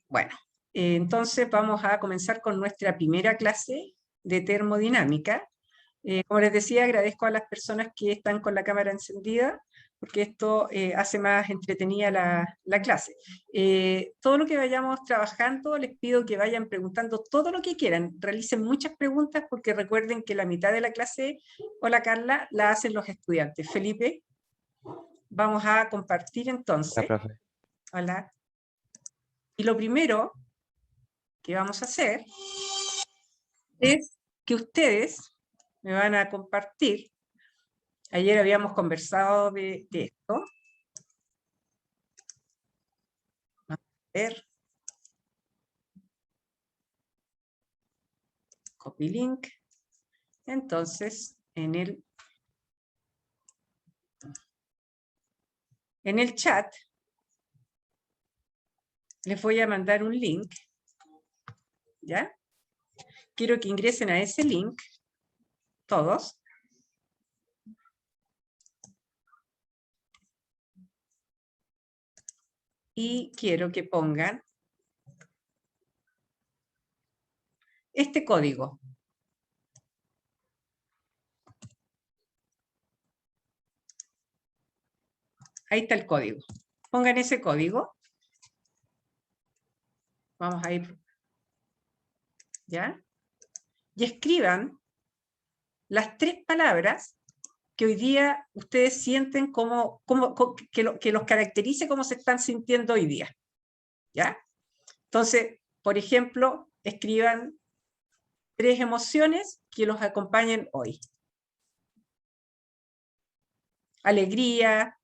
Bueno, entonces vamos a comenzar con nuestra primera clase de termodinámica. Como les decía, agradezco a las personas que están con la cámara encendida, porque esto hace más entretenida la clase. Todo lo que vayamos trabajando, les pido que vayan preguntando todo lo que quieran. Realicen muchas preguntas, porque recuerden que la mitad de la clase, hola Carla, la hacen los estudiantes. Felipe, vamos a compartir entonces. Hola, profe. Hola. Y lo primero que vamos a hacer es que ustedes me van a compartir. Ayer habíamos conversado de esto. A ver. Copy link. Entonces, en el chat les voy a mandar un link. ¿Ya? Quiero que ingresen a ese link, todos. Y quiero que pongan este código. Ahí está el código. Pongan ese código. Vamos a ir. ¿Ya? Y escriban las 3 palabras que hoy día ustedes sienten que los caracterice como se están sintiendo hoy día. ¿Ya? Entonces, por ejemplo, escriban 3 emociones que los acompañen hoy. Alegría,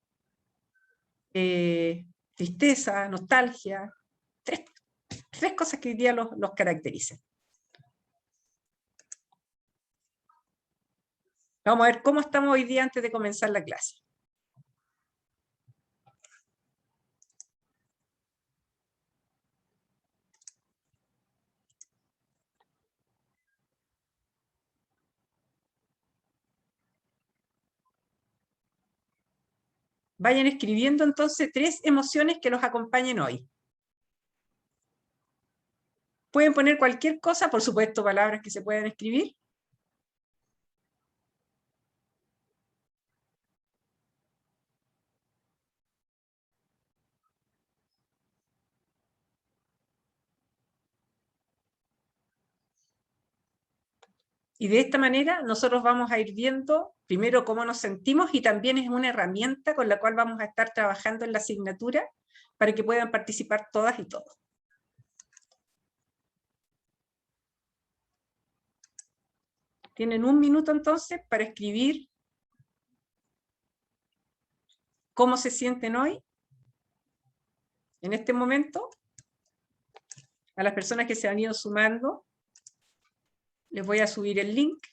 tristeza, nostalgia. 3 cosas que hoy día los caractericen. Vamos a ver cómo estamos hoy día antes de comenzar la clase. Vayan escribiendo entonces 3 emociones que los acompañen hoy. Pueden poner cualquier cosa, por supuesto, palabras que se puedan escribir. Y de esta manera nosotros vamos a ir viendo primero cómo nos sentimos, y también es una herramienta con la cual vamos a estar trabajando en la asignatura para que puedan participar todas y todos. Tienen 1 minuto entonces para escribir cómo se sienten hoy, en este momento. A las personas que se han ido sumando, les voy a subir el link.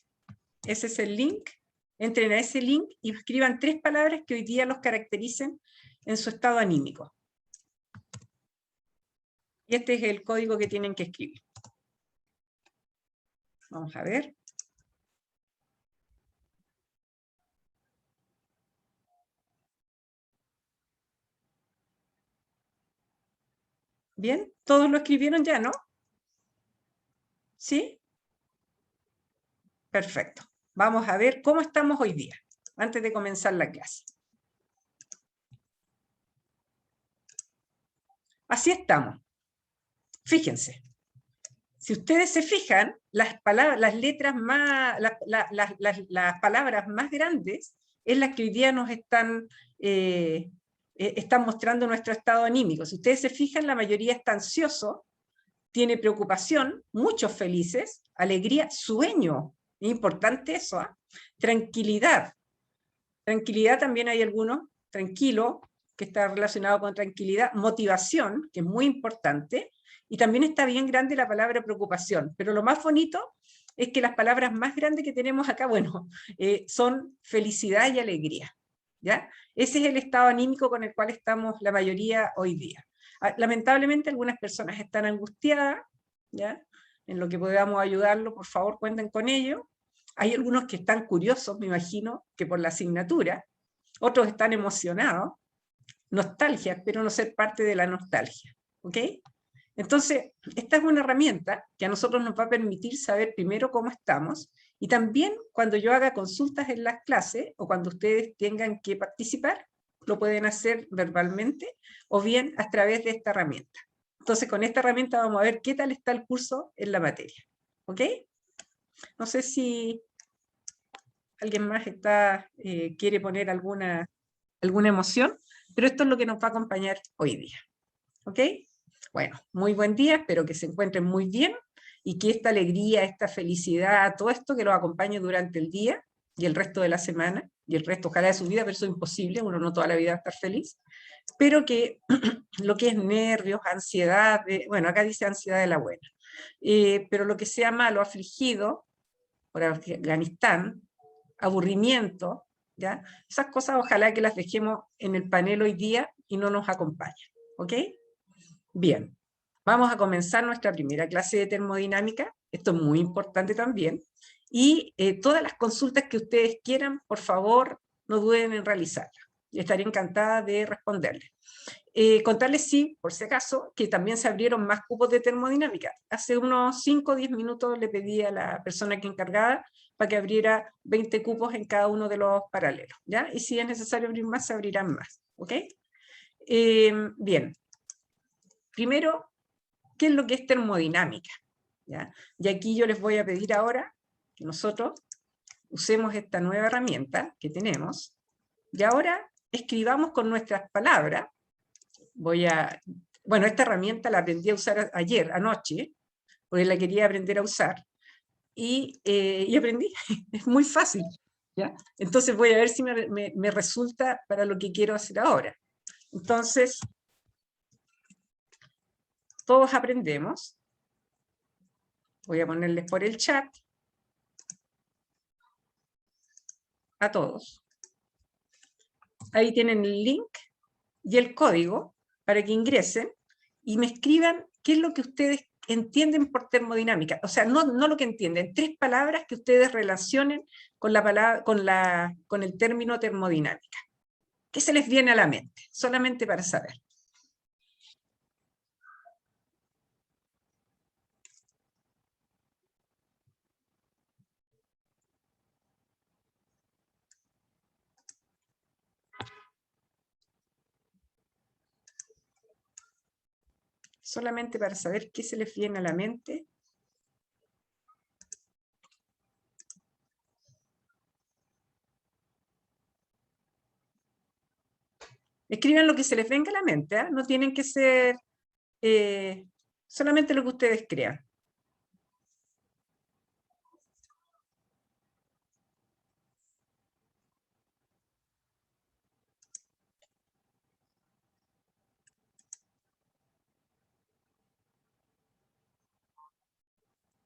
Ese es el link. Entren a ese link y escriban 3 palabras que hoy día los caractericen en su estado anímico. Y este es el código que tienen que escribir. Vamos a ver. Bien, todos lo escribieron ya, ¿no? ¿Sí? Perfecto. Vamos a ver cómo estamos hoy día, antes de comenzar la clase. Así estamos. Fíjense. Si ustedes se fijan, las letras más, las palabras más grandes es las que hoy día nos están mostrando nuestro estado anímico. Si ustedes se fijan, la mayoría está ansioso, tiene preocupación, muchos felices, alegría, sueño, es importante eso, ¿eh? Tranquilidad. Tranquilidad también hay algunos, tranquilo, que está relacionado con tranquilidad, motivación, que es muy importante, y también está bien grande la palabra preocupación, pero lo más bonito es que las palabras más grandes que tenemos acá, bueno, son felicidad y alegría, ¿ya? Ese es el estado anímico con el cual estamos la mayoría hoy día. Lamentablemente algunas personas están angustiadas, ¿ya? En lo que podamos ayudarlo, por favor, cuenten con ello. Hay algunos que están curiosos, me imagino, que por la asignatura. Otros están emocionados, nostalgia, espero no ser parte de la nostalgia. ¿Ok? Entonces, esta es una herramienta que a nosotros nos va a permitir saber primero cómo estamos, y también cuando yo haga consultas en las clases, o cuando ustedes tengan que participar, lo pueden hacer verbalmente, o bien a través de esta herramienta. Entonces, con esta herramienta vamos a ver qué tal está el curso en la materia. ¿Ok? No sé si alguien más quiere poner alguna emoción, pero esto es lo que nos va a acompañar hoy día. ¿Ok? Bueno, muy buen día, espero que se encuentren muy bien y que esta alegría, esta felicidad, todo esto que los acompañe durante el día y el resto de la semana, y el resto ojalá de su vida, pero eso es imposible, uno no toda la vida va a estar feliz, pero que lo que es nervios, ansiedad, bueno, acá dice ansiedad de la buena, pero lo que sea malo, afligido por Afganistán, aburrimiento, ¿ya? Esas cosas ojalá que las dejemos en el panel hoy día y no nos acompañen, ¿ok? Bien, vamos a comenzar nuestra primera clase de termodinámica, esto es muy importante también, y todas las consultas que ustedes quieran, por favor, no duden en realizarlas, y estaré encantada de responderles. Contarles, sí, por si acaso, que también se abrieron más cupos de termodinámica. Hace unos 5 o 10 minutos le pedí a la persona que encargada para que abriera 20 cupos en cada uno de los paralelos, ¿ya? Y si es necesario abrir más, se abrirán más, ¿ok? Bien. Primero, ¿qué es lo que es termodinámica? ¿Ya? Y aquí yo les voy a pedir ahora que nosotros usemos esta nueva herramienta que tenemos, y ahora escribamos con nuestras palabras. Bueno, esta herramienta la aprendí a usar ayer, anoche, porque la quería aprender a usar, y aprendí, es muy fácil, ¿ya? Entonces voy a ver si me resulta para lo que quiero hacer ahora. Entonces, todos aprendemos. Voy a ponerles por el chat a todos. Ahí tienen el link y el código para que ingresen y me escriban qué es lo que ustedes entienden por termodinámica. O sea, no lo que entienden, 3 palabras que ustedes relacionen con la palabra, con el término termodinámica. ¿Qué se les viene a la mente? Solamente para saber. Solamente para saber qué se les viene a la mente. Escriban lo que se les venga a la mente, ¿eh? No tienen que ser solamente lo que ustedes crean.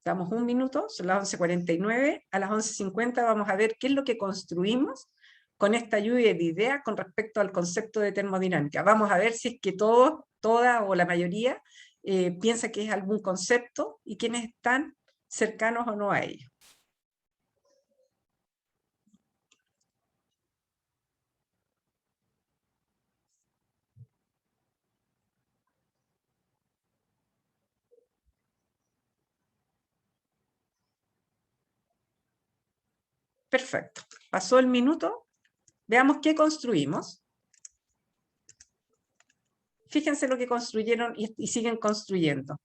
Damos un minuto, son las 11:49, a las 11:50 vamos a ver qué es lo que construimos con esta lluvia de ideas con respecto al concepto de termodinámica. Vamos a ver si es que todos, toda o la mayoría piensa que es algún concepto y quiénes están cercanos o no a ello. Perfecto. Pasó el minuto. Veamos qué construimos. Fíjense lo que construyeron y siguen construyendo.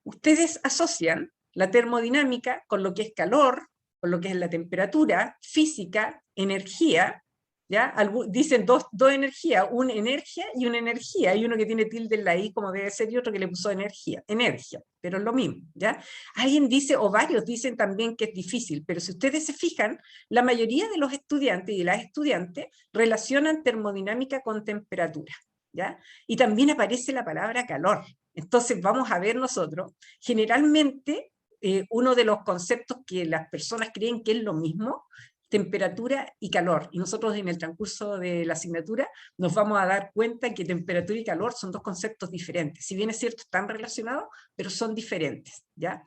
Ustedes asocian la termodinámica con lo que es calor, con lo que es la temperatura, física, energía, ¿ya? Dicen dos energías, una energía, y uno que tiene tilde en la I como debe ser, y otro que le puso energía, pero es lo mismo, ¿ya? Alguien dice, o varios dicen también que es difícil, pero si ustedes se fijan, la mayoría de los estudiantes y de las estudiantes relacionan termodinámica con temperatura, ¿ya? Y también aparece la palabra calor. Entonces vamos a ver nosotros, generalmente uno de los conceptos que las personas creen que es lo mismo, temperatura y calor. Y nosotros en el transcurso de la asignatura nos vamos a dar cuenta que temperatura y calor son dos conceptos diferentes. Si bien es cierto, están relacionados, pero son diferentes, ¿ya?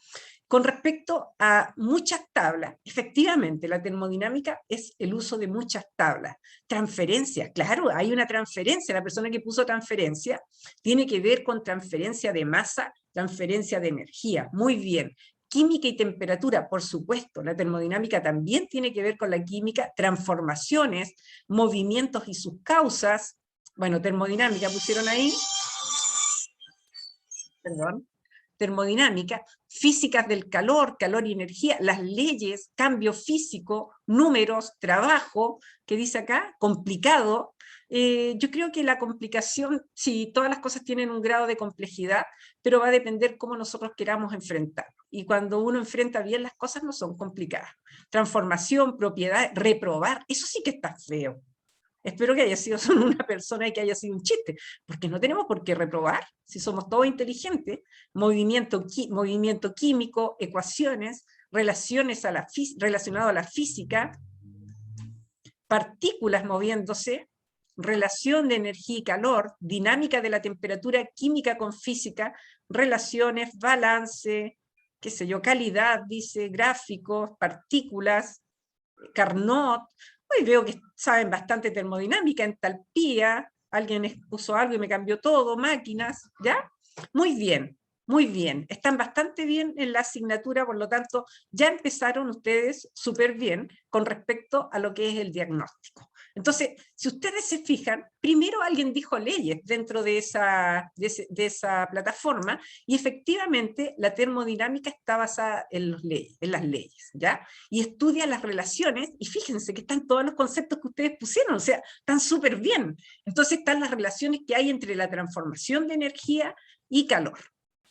Con respecto a muchas tablas, efectivamente, la termodinámica es el uso de muchas tablas. Transferencia, claro, hay una transferencia. La persona que puso transferencia tiene que ver con transferencia de masa, transferencia de energía. Muy bien. Química y temperatura, por supuesto, la termodinámica también tiene que ver con la química, transformaciones, movimientos y sus causas. Bueno, termodinámica pusieron ahí, perdón, termodinámica, físicas del calor, calor y energía, las leyes, cambio físico, números, trabajo, que dice acá, complicado. Yo creo que la complicación, sí, todas las cosas tienen un grado de complejidad, pero va a depender cómo nosotros queramos enfrentar. Y cuando uno enfrenta bien las cosas no son complicadas. Transformación, propiedad, reprobar, eso sí que está feo. Espero que haya sido solo una persona y que haya sido un chiste, porque no tenemos por qué reprobar, si somos todos inteligentes, movimiento químico, ecuaciones, relaciones relacionado a la física, partículas moviéndose, relación de energía y calor, dinámica de la temperatura, química con física, relaciones, balance, qué sé yo, calidad, dice, gráficos, partículas, Carnot. Hoy veo que saben bastante termodinámica, entalpía, alguien puso algo y me cambió todo, máquinas, ¿ya? Muy bien, muy bien. Están bastante bien en la asignatura, por lo tanto, ya empezaron ustedes súper bien con respecto a lo que es el diagnóstico. Entonces, si ustedes se fijan, primero alguien dijo leyes dentro de esa plataforma, y efectivamente la termodinámica está basada en las leyes, ¿ya? Y estudia las relaciones, y fíjense que están todos los conceptos que ustedes pusieron, o sea, están súper bien. Entonces están las relaciones que hay entre la transformación de energía y calor,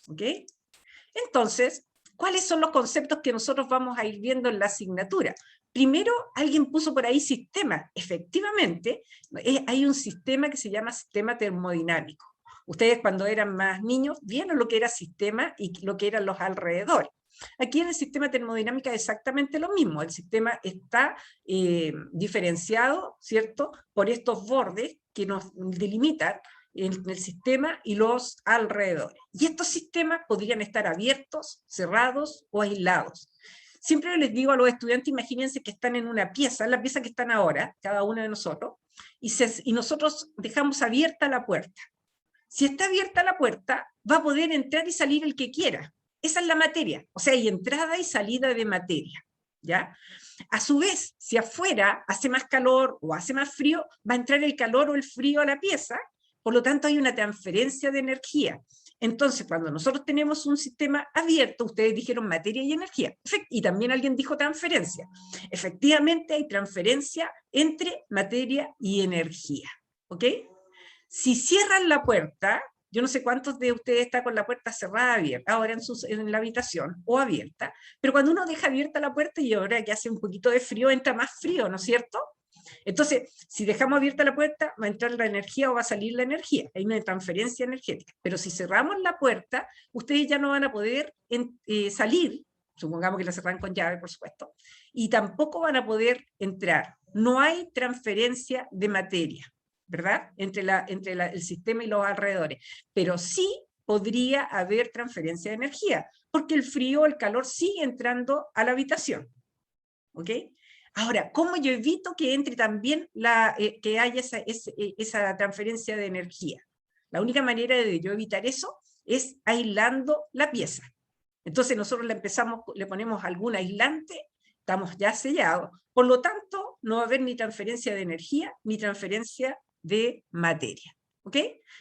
¿ok? Entonces, ¿cuáles son los conceptos que nosotros vamos a ir viendo en la asignatura? Primero, alguien puso por ahí sistema. Efectivamente, hay un sistema que se llama sistema termodinámico. Ustedes cuando eran más niños vieron lo que era sistema y lo que eran los alrededores. Aquí en el sistema termodinámico es exactamente lo mismo. El sistema está diferenciado, ¿cierto?, por estos bordes que nos delimitan en el sistema y los alrededores. Y estos sistemas podrían estar abiertos, cerrados o aislados. Siempre les digo a los estudiantes, imagínense que están en una pieza, la pieza que están ahora, cada uno de nosotros, y nosotros dejamos abierta la puerta. Si está abierta la puerta, va a poder entrar y salir el que quiera. Esa es la materia, o sea, hay entrada y salida de materia, ¿ya? A su vez, si afuera hace más calor o hace más frío, va a entrar el calor o el frío a la pieza, por lo tanto hay una transferencia de energía. Entonces, cuando nosotros tenemos un sistema abierto, ustedes dijeron materia y energía, y también alguien dijo transferencia. Efectivamente hay transferencia entre materia y energía, ¿ok? Si cierran la puerta, yo no sé cuántos de ustedes están con la puerta cerrada, abierta, ahora en la habitación, o abierta, pero cuando uno deja abierta la puerta y ahora que hace un poquito de frío, entra más frío, ¿no es cierto? Entonces, si dejamos abierta la puerta, va a entrar la energía o va a salir la energía. Hay una transferencia energética. Pero si cerramos la puerta, ustedes ya no van a poder salir, supongamos que la cerran con llave, por supuesto, y tampoco van a poder entrar. No hay transferencia de materia, ¿verdad? Entre el sistema y los alrededores. Pero sí podría haber transferencia de energía, porque el frío o el calor sigue entrando a la habitación. ¿Ok? Ahora, ¿cómo yo evito que entre también que haya esa transferencia de energía? La única manera de yo evitar eso es aislando la pieza. Entonces nosotros le ponemos algún aislante, estamos ya sellados. Por lo tanto, no va a haber ni transferencia de energía ni transferencia de materia. ¿Ok?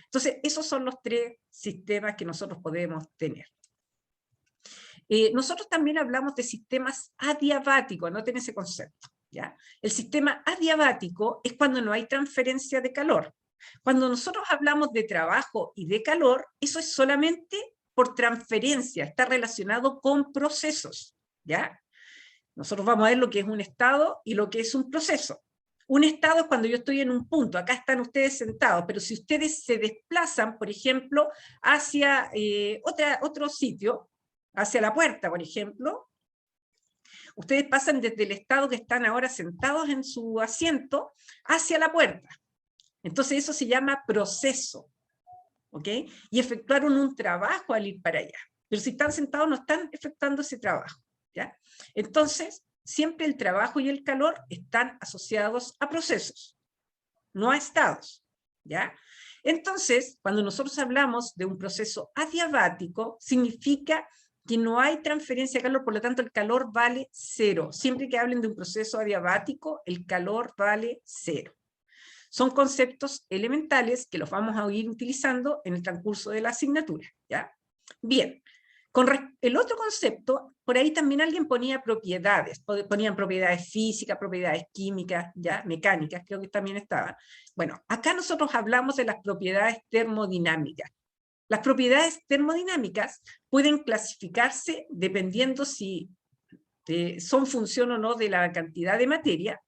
Entonces, esos son los tres sistemas que nosotros podemos tener. Nosotros también hablamos de sistemas adiabáticos, anoten ese concepto, ¿ya? El sistema adiabático es cuando no hay transferencia de calor. Cuando nosotros hablamos de trabajo y de calor, eso es solamente por transferencia, está relacionado con procesos, ¿ya? Nosotros vamos a ver lo que es un estado y lo que es un proceso. Un estado es cuando yo estoy en un punto, acá están ustedes sentados, pero si ustedes se desplazan, por ejemplo, hacia otro sitio, hacia la puerta, por ejemplo, Ustedes pasan desde el estado que están ahora sentados en su asiento hacia la puerta. Entonces eso se llama proceso, ¿ok? Y efectuaron un trabajo al ir para allá. Pero si están sentados no están efectuando ese trabajo, ¿ya? Entonces, siempre el trabajo y el calor están asociados a procesos, no a estados, ¿ya? Entonces, cuando nosotros hablamos de un proceso adiabático, significa que no hay transferencia de calor, por lo tanto el calor vale cero. Siempre que hablen de un proceso adiabático, el calor vale cero. Son conceptos elementales que los vamos a ir utilizando en el transcurso de la asignatura, ¿ya? Bien, con el otro concepto, por ahí también alguien ponía propiedades, ponían propiedades físicas, propiedades químicas, ya, mecánicas, creo que también estaban. Bueno, acá nosotros hablamos de las propiedades termodinámicas. Las propiedades termodinámicas pueden clasificarse dependiendo si son función o no de la cantidad de materia,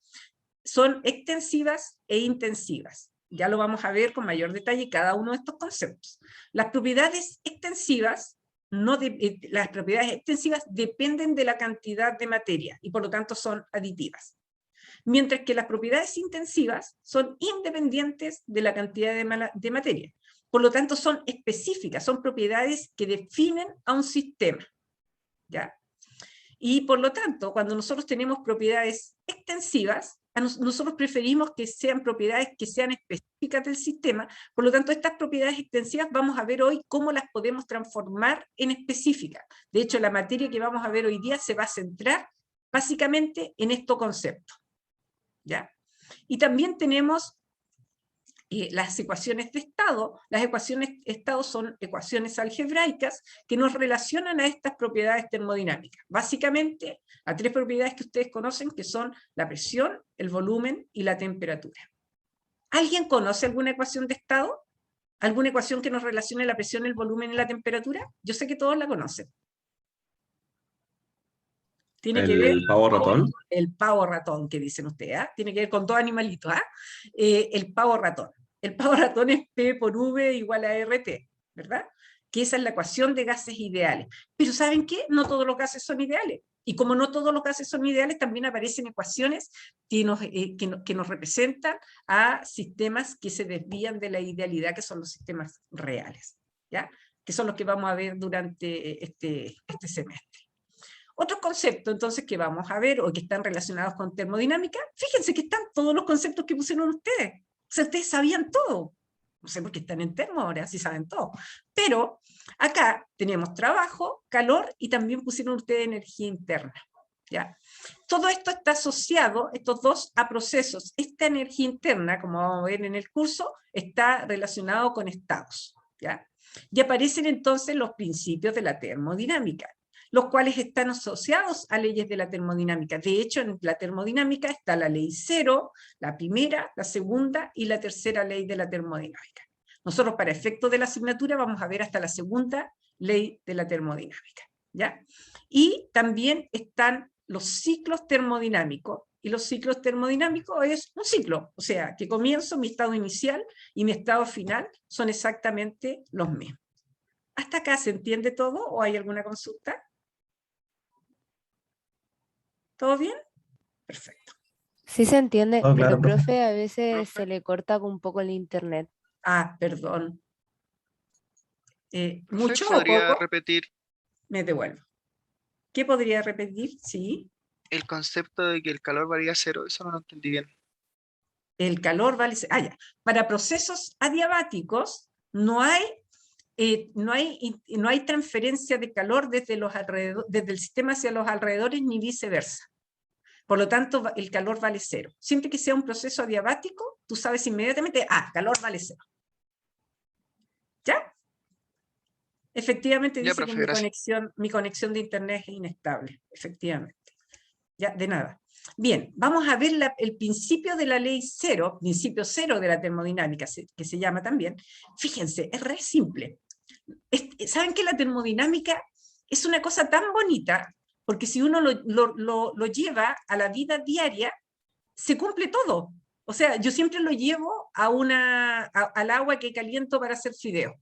son extensivas e intensivas. Ya lo vamos a ver con mayor detalle cada uno de estos conceptos. Las propiedades extensivas, las propiedades extensivas dependen de la cantidad de materia y por lo tanto son aditivas. Mientras que las propiedades intensivas son independientes de la cantidad de materia. Por lo tanto son específicas, son propiedades que definen a un sistema, ¿ya? Y por lo tanto, cuando nosotros tenemos propiedades extensivas, nosotros preferimos que sean propiedades que sean específicas del sistema. Por lo tanto, estas propiedades extensivas vamos a ver hoy cómo las podemos transformar en específicas. De hecho, la materia que vamos a ver hoy día se va a centrar básicamente en estos conceptos, ¿ya? Y también tenemos las ecuaciones de estado. Las ecuaciones de estado son ecuaciones algebraicas que nos relacionan a estas propiedades termodinámicas. Básicamente, a tres propiedades que ustedes conocen, que son la presión, el volumen y la temperatura. ¿Alguien conoce alguna ecuación de estado? ¿Alguna ecuación que nos relacione la presión, el volumen y la temperatura? Yo sé que todos la conocen. Tiene que ver ¿El pavo ratón? con el pavo ratón que dicen ustedes, ¿eh? Tiene que ver con dos animalitos, el pavo ratón. El pavo ratón es P por V igual a RT, ¿verdad? Que esa es la ecuación de gases ideales. Pero ¿saben qué? No todos los gases son ideales. Y como no todos los gases son ideales, también aparecen ecuaciones que nos representan a sistemas que se desvían de la idealidad, que son los sistemas reales, ¿ya? Que son los que vamos a ver durante este semestre. Otro concepto, entonces, que vamos a ver, o que están relacionados con termodinámica, fíjense que están todos los conceptos que pusieron ustedes. O sea, ustedes sabían todo. No sé por qué están en termo, ahora sí saben todo. Pero acá tenemos trabajo, calor, y también pusieron ustedes energía interna, ¿ya? Todo esto está asociado, estos dos, a procesos. Esta energía interna, como vamos a ver en el curso, está relacionado con estados, ¿ya? Y aparecen entonces los principios de la termodinámica, los cuales están asociados a leyes de la termodinámica. De hecho, en la termodinámica está la ley cero, la primera, la segunda y la tercera ley de la termodinámica. Nosotros, para efectos de la asignatura, vamos a ver hasta la segunda ley de la termodinámica, ¿ya? Y también están los ciclos termodinámicos, y los ciclos termodinámicos es un ciclo, o sea, que comienzo, mi estado inicial y mi estado final son exactamente los mismos. ¿Hasta acá se entiende todo o hay alguna consulta? ¿Todo bien? Perfecto. Sí se entiende, Oh, pero claro, profe. profe, a veces se le corta un poco el internet. Ah, perdón. Profe, ¿Mucho o ¿podría poco? repetir Me devuelvo. ¿Qué podría repetir? Sí. el concepto de que el calor varía a cero? Eso no lo entendí bien. El calor vale... Ah, ya. Para procesos adiabáticos no hay transferencia de calor desde el sistema hacia los alrededores ni viceversa. Por lo tanto, el calor vale cero. Siempre que sea un proceso adiabático, tú sabes inmediatamente, calor vale cero. ¿Ya? Efectivamente Ya, dice que profe, gracias. mi conexión de internet es inestable. Efectivamente. Ya, de nada. Bien, vamos a ver el principio de la ley cero, principio cero de la termodinámica, que se llama también. Fíjense, es re simple. ¿Saben que la termodinámica es una cosa tan bonita? Porque si uno lo lleva a la vida diaria, se cumple todo. O sea, yo siempre lo llevo al agua que caliento para hacer fideo.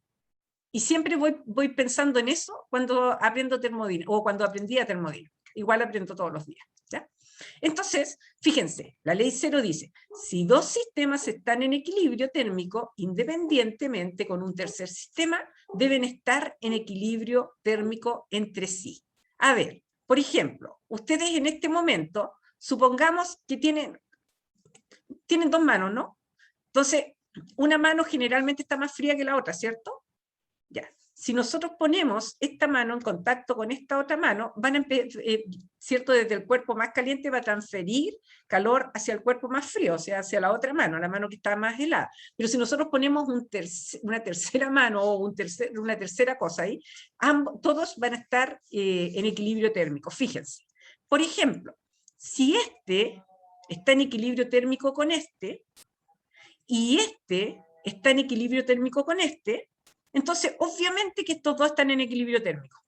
Y siempre voy pensando en eso cuando aprendo termodinámica, o cuando aprendía termodinámica. igual aprendo todos los días, ¿ya? Entonces, fíjense, la ley cero dice, si dos sistemas están en equilibrio térmico, independientemente con un tercer sistema, deben estar en equilibrio térmico entre sí. A ver, por ejemplo, ustedes en este momento, supongamos que tienen dos manos, ¿no? Entonces, una mano generalmente está más fría que la otra, ¿cierto? Ya. Si nosotros ponemos esta mano en contacto con esta otra mano, ¿cierto? Desde el cuerpo más caliente va a transferir calor hacia el cuerpo más frío, o sea, hacia la otra mano, la mano que está más helada. Pero si nosotros ponemos una tercera mano o una tercera cosa ahí, todos van a estar en equilibrio térmico. Fíjense. Por ejemplo, si este está en equilibrio térmico con este, y este está en equilibrio térmico con este, entonces obviamente que estos dos están en equilibrio térmico.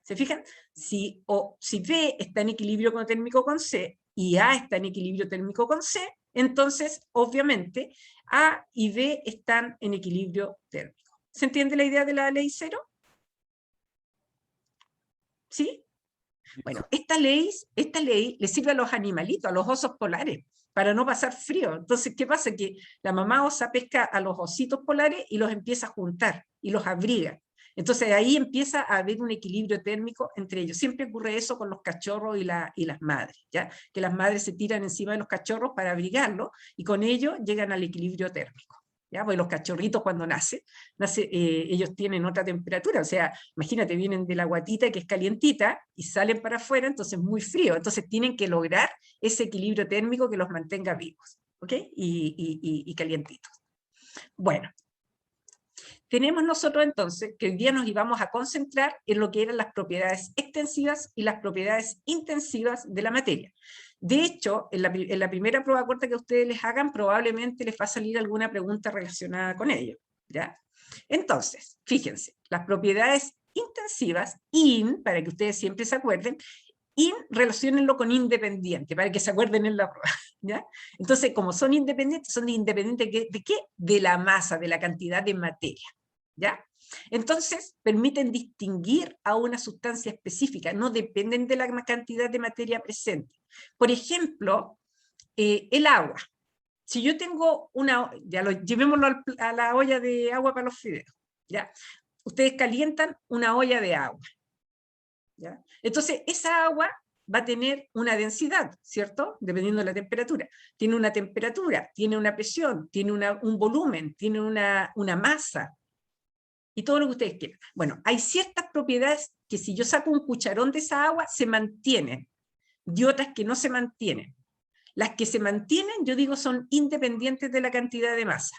¿Se fijan? Si B está en equilibrio térmico con C y A está en equilibrio térmico con C, entonces obviamente A y B están en equilibrio térmico. ¿Se entiende la idea de la ley cero? ¿Sí? Bueno, esta ley le sirve a los animalitos, a los osos polares, para no pasar frío. Entonces, ¿qué pasa? Que la mamá osa pesca a los ositos polares y los empieza a juntar y los abriga. Entonces ahí empieza a haber un equilibrio térmico entre ellos. Siempre ocurre eso con los cachorros y las madres, ¿ya? Que las madres se tiran encima de los cachorros para abrigarlos y con ello llegan al equilibrio térmico. ¿Ya? Porque los cachorritos cuando nacen ellos tienen otra temperatura, o sea, imagínate, vienen de la guatita que es calientita y salen para afuera, entonces muy frío, entonces tienen que lograr ese equilibrio térmico que los mantenga vivos, ¿ok? Y calientitos. Bueno, tenemos nosotros entonces que hoy día nos íbamos a concentrar en lo que eran las propiedades extensivas y las propiedades intensivas de la materia. De hecho, en la primera prueba corta que ustedes les hagan, probablemente les va a salir alguna pregunta relacionada con ello, ¿ya? Entonces, fíjense, las propiedades intensivas, para que ustedes siempre se acuerden, relaciónenlo con independiente, para que se acuerden en la prueba, ¿ya? Entonces, como son independientes ¿de qué? De la masa, de la cantidad de materia, ¿ya? Entonces, permiten distinguir a una sustancia específica, no dependen de la cantidad de materia presente. Por ejemplo, el agua. Si yo tengo llevémoslo a la olla de agua para los fideos, ¿ya? Ustedes calientan una olla de agua, ¿ya? Entonces, esa agua va a tener una densidad, ¿cierto? Dependiendo de la temperatura. Tiene una temperatura, tiene una presión, tiene un volumen, tiene una masa, y todo lo que ustedes quieran. Bueno, hay ciertas propiedades que si yo saco un cucharón de esa agua, se mantienen, y otras que no se mantienen. Las que se mantienen, yo digo, son independientes de la cantidad de masa.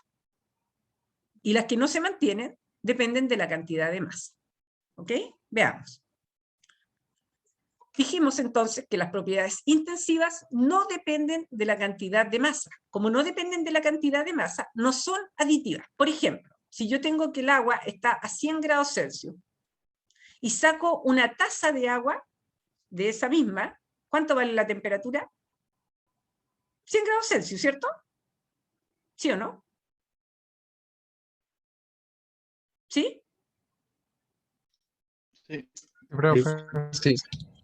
Y las que no se mantienen, dependen de la cantidad de masa. ¿Ok? Veamos. Dijimos entonces que las propiedades intensivas no dependen de la cantidad de masa. Como no dependen de la cantidad de masa, no son aditivas. Por ejemplo, si yo tengo que el agua está a 100 grados Celsius y saco una taza de agua de esa misma, ¿cuánto vale la temperatura? 100 grados Celsius, ¿cierto? ¿Sí o no? ¿Sí? Sí. Sí.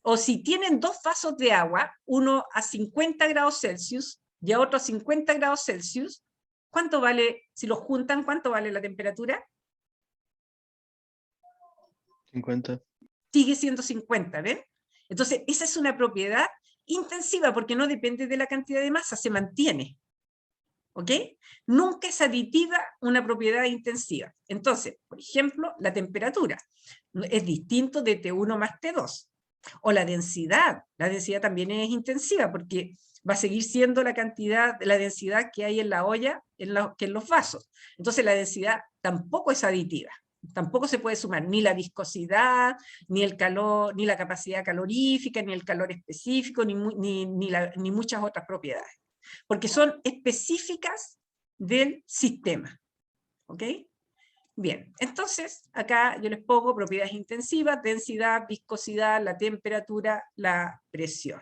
O si tienen dos vasos de agua, uno a 50 grados Celsius y a otro a 50 grados Celsius, ¿cuánto vale, si los juntan, cuánto vale la temperatura? 50. Sigue siendo 50, ¿ven? Entonces, esa es una propiedad intensiva porque no depende de la cantidad de masa, se mantiene. ¿Ok? Nunca es aditiva una propiedad intensiva. Entonces, por ejemplo, la temperatura es distinto de T1 más T2. O la densidad también es intensiva porque va a seguir siendo la densidad que hay en la olla que en los vasos. Entonces la densidad tampoco es aditiva. Tampoco se puede sumar ni la viscosidad, ni el calor, ni la capacidad calorífica, ni el calor específico, ni muchas otras propiedades. Porque son específicas del sistema. ¿Ok? Bien, entonces acá yo les pongo propiedades intensivas, densidad, viscosidad, la temperatura, la presión.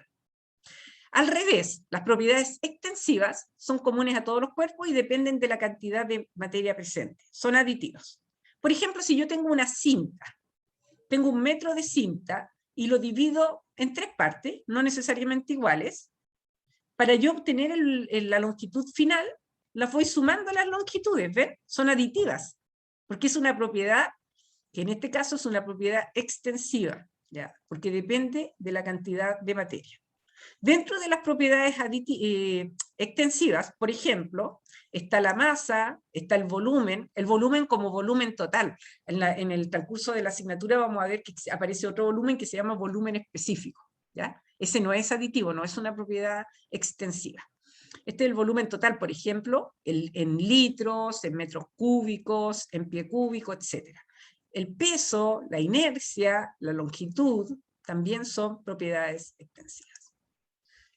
Al revés, las propiedades extensivas son comunes a todos los cuerpos y dependen de la cantidad de materia presente. Son aditivos. Por ejemplo, si yo tengo una cinta, tengo 1 metro de cinta y lo divido en 3 partes, no necesariamente iguales. Para yo obtener la longitud final, las voy sumando las longitudes, ¿ven? Son aditivas, porque es una propiedad, que en este caso es una propiedad extensiva, ¿ya? Porque depende de la cantidad de materia. Dentro de las propiedades extensivas, por ejemplo, está la masa, está el volumen como volumen total. En el transcurso de la asignatura vamos a ver que aparece otro volumen que se llama volumen específico, ¿ya? Ese no es aditivo, no es una propiedad extensiva. Este es el volumen total, por ejemplo, en litros, en metros cúbicos, en pie cúbico, etc. El peso, la inercia, la longitud, también son propiedades extensivas.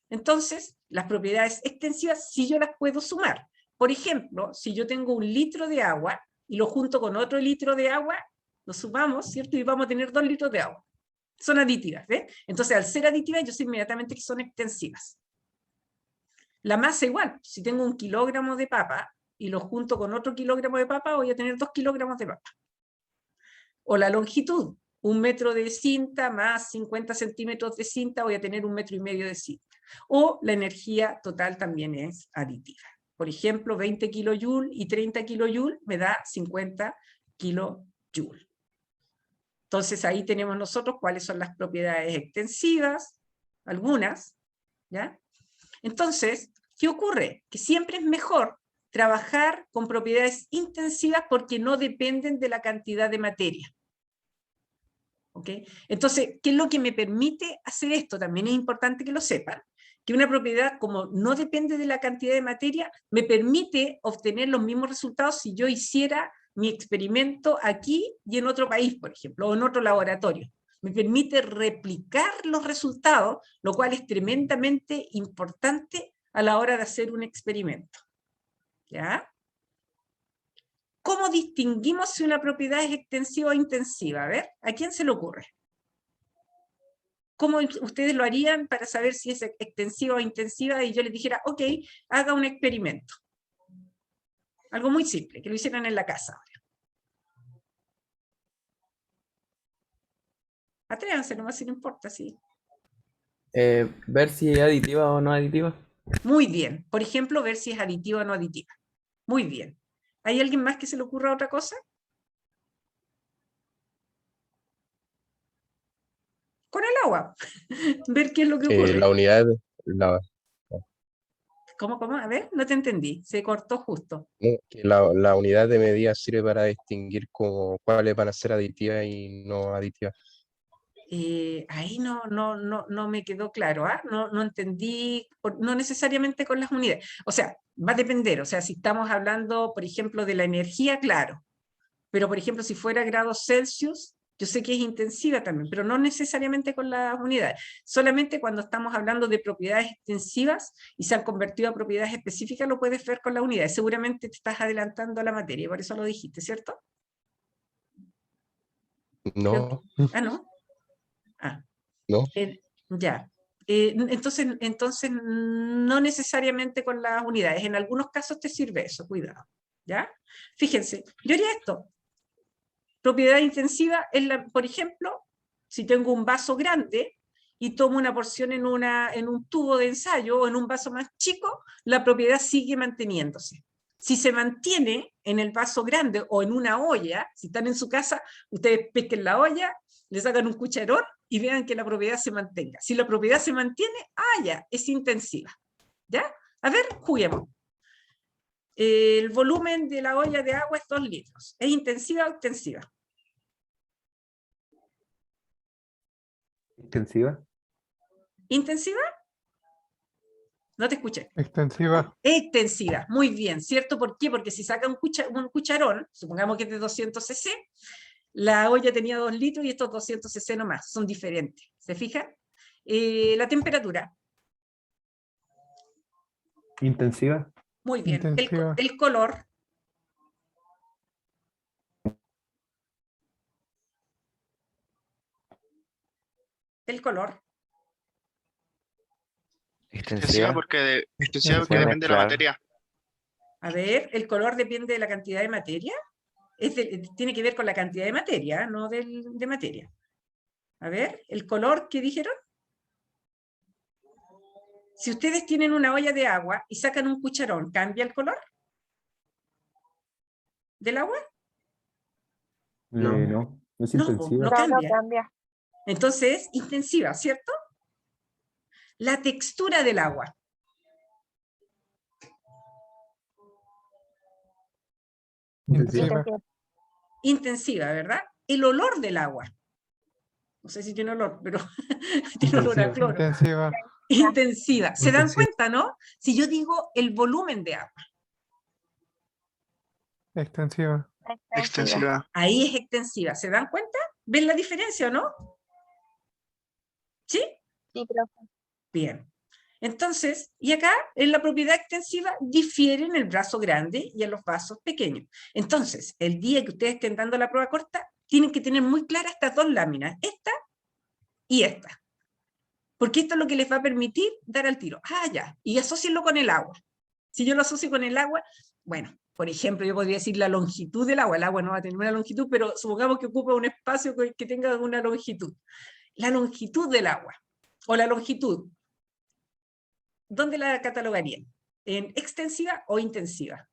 Entonces, las propiedades extensivas sí yo las puedo sumar. Por ejemplo, si yo tengo 1 litro de agua y lo junto con otro litro de agua, lo sumamos, ¿cierto? Y vamos a tener 2 litros de agua. Son aditivas, ¿ves? Entonces, al ser aditivas, yo sé inmediatamente que son extensivas. La masa igual, si tengo 1 kilogramo de papa y lo junto con otro kilogramo de papa, voy a tener 2 kilogramos de papa. O la longitud, 1 metro de cinta más 50 centímetros de cinta, voy a tener 1,5 metros de cinta. O la energía total también es aditiva. Por ejemplo, 20 kilojoules y 30 kilojoules me da 50 kilojoules. Entonces ahí tenemos nosotros cuáles son las propiedades extensivas, algunas, ¿ya? Entonces, ¿qué ocurre? Que siempre es mejor trabajar con propiedades intensivas porque no dependen de la cantidad de materia. ¿Ok? Entonces, ¿qué es lo que me permite hacer esto? También es importante que lo sepan, que una propiedad, como no depende de la cantidad de materia, me permite obtener los mismos resultados si yo hiciera mi experimento aquí y en otro país, por ejemplo, o en otro laboratorio. Me permite replicar los resultados, lo cual es tremendamente importante a la hora de hacer un experimento. ¿Ya? ¿Cómo distinguimos si una propiedad es extensiva o intensiva? A ver, ¿a quién se le ocurre? ¿Cómo ustedes lo harían para saber si es extensiva o intensiva? Y yo les dijera, ok, haga un experimento. Algo muy simple, que lo hicieran en la casa. Atrévanse, nomás si no importa, sí. Ver si es aditiva o no aditiva. Muy bien. Por ejemplo, ver si es aditiva o no aditiva. Muy bien. ¿Hay alguien más que se le ocurra otra cosa? Con el agua. Ver qué es lo que ocurre. La unidad, la, ¿Cómo? A ver, no te entendí. Se cortó justo. no, que la unidad de medida sirve para distinguir cuáles van a ser aditivas y no aditivas. Ahí no me quedó claro, ¿ah? No entendí, no necesariamente con las unidades. O sea, va a depender, o sea, si estamos hablando, por ejemplo, de la energía, claro. Pero, por ejemplo, si fuera grados Celsius, yo sé que es intensiva también, pero no necesariamente con las unidades. Solamente cuando estamos hablando de propiedades extensivas y se han convertido a propiedades específicas, lo puedes ver con las unidades. Seguramente te estás adelantando a la materia, por eso lo dijiste, ¿cierto? No, Ah, ¿no? Ah. no. Ya. Entonces, no necesariamente con las unidades. En algunos casos te sirve eso, cuidado. ¿Ya? Fíjense, yo haría esto. Propiedad intensiva es, por ejemplo, si tengo un vaso grande y tomo una porción en un tubo de ensayo o en un vaso más chico, la propiedad sigue manteniéndose. Si se mantiene en el vaso grande o en una olla, si están en su casa, ustedes pesquen la olla, le sacan un cucharón y vean que la propiedad se mantenga. Si la propiedad se mantiene, ya, es intensiva. ¿Ya? A ver, juguemos. El volumen de la olla de agua es 2 litros. ¿Es intensiva o extensiva? Intensiva. ¿Intensiva? No te escuché. Extensiva. Extensiva, muy bien, ¿cierto? ¿Por qué? Porque si saca un cucharón, supongamos que es de 200 cc, la olla tenía 2 litros y estos 200 cc nomás, son diferentes. ¿Se fijan? La temperatura. Intensiva. Muy bien. Intensiva. El color. El color. Extensiva porque, depende de la Claro. materia. A ver, el color depende de la cantidad de materia. Tiene que ver con la cantidad de materia, no de materia. A ver, el color, ¿qué dijeron? Si ustedes tienen una olla de agua y sacan un cucharón, ¿cambia el color del agua? No. No, es No, intensiva. no No, no cambia. cambia. Entonces es intensiva, ¿cierto? La textura del agua. Intensiva. Intensiva. Intensiva, ¿verdad? El olor del agua. No sé si tiene olor, pero tiene olor a cloro. Intensiva. Intensiva. ¿Se dan Intensiva. cuenta, no? Si yo digo el volumen de agua, Extensiva. Extensiva. ahí es extensiva. ¿Se dan cuenta? ¿Ven la diferencia o no? ¿Sí? Sí, profe. Bien. Entonces, y acá en la propiedad extensiva difiere en el brazo grande y en los vasos pequeños. Entonces, el día que ustedes estén dando la prueba corta, tienen que tener muy claras estas dos láminas, esta y esta. Porque esto es lo que les va a permitir dar al tiro. Ah, ya. Y asócienlo con el agua. Si yo lo asocio con el agua, bueno, por ejemplo, yo podría decir la longitud del agua. El agua no va a tener una longitud, pero supongamos que ocupa un espacio que tenga una longitud. La longitud del agua, o la longitud, ¿dónde la catalogarían? ¿En extensiva o intensiva?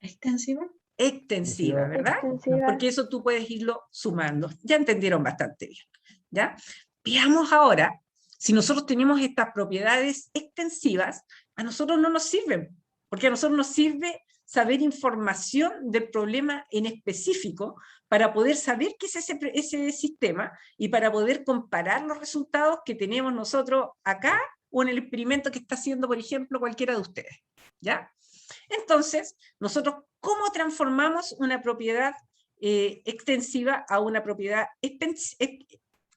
¿Extensiva? Extensiva, ¿verdad? Extensiva. Porque eso tú puedes irlo sumando. Ya entendieron bastante bien. ¿Ya? Veamos ahora, si nosotros tenemos estas propiedades extensivas, a nosotros no nos sirven, porque a nosotros nos sirve saber información del problema en específico para poder saber qué es ese sistema y para poder comparar los resultados que tenemos nosotros acá o en el experimento que está haciendo, por ejemplo, cualquiera de ustedes. ¿Ya? Entonces, nosotros, ¿cómo transformamos una propiedad extensiva a una propiedad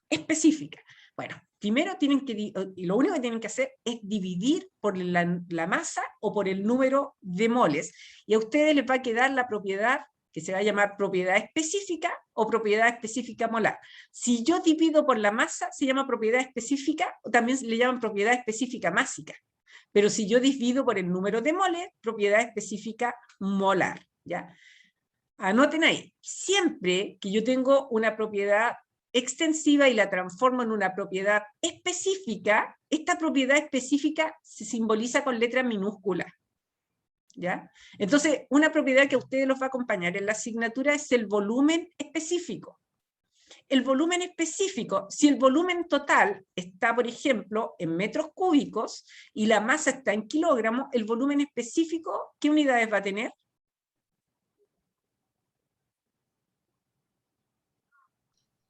específica? Bueno, primero tienen que, y lo único que tienen que hacer es dividir por la masa o por el número de moles, y a ustedes les va a quedar la propiedad que se va a llamar propiedad específica o propiedad específica molar. Si yo divido por la masa, se llama propiedad específica, o también le llaman propiedad específica másica. Pero si yo divido por el número de moles, propiedad específica molar, ¿ya? Anoten ahí, siempre que yo tengo una propiedad extensiva y la transformo en una propiedad específica, esta propiedad específica se simboliza con letras minúsculas, ¿ya? Entonces, una propiedad que a ustedes los va a acompañar en la asignatura es el volumen específico. El volumen específico, si el volumen total está, por ejemplo, en metros cúbicos y la masa está en kilogramos, el volumen específico, ¿qué unidades va a tener?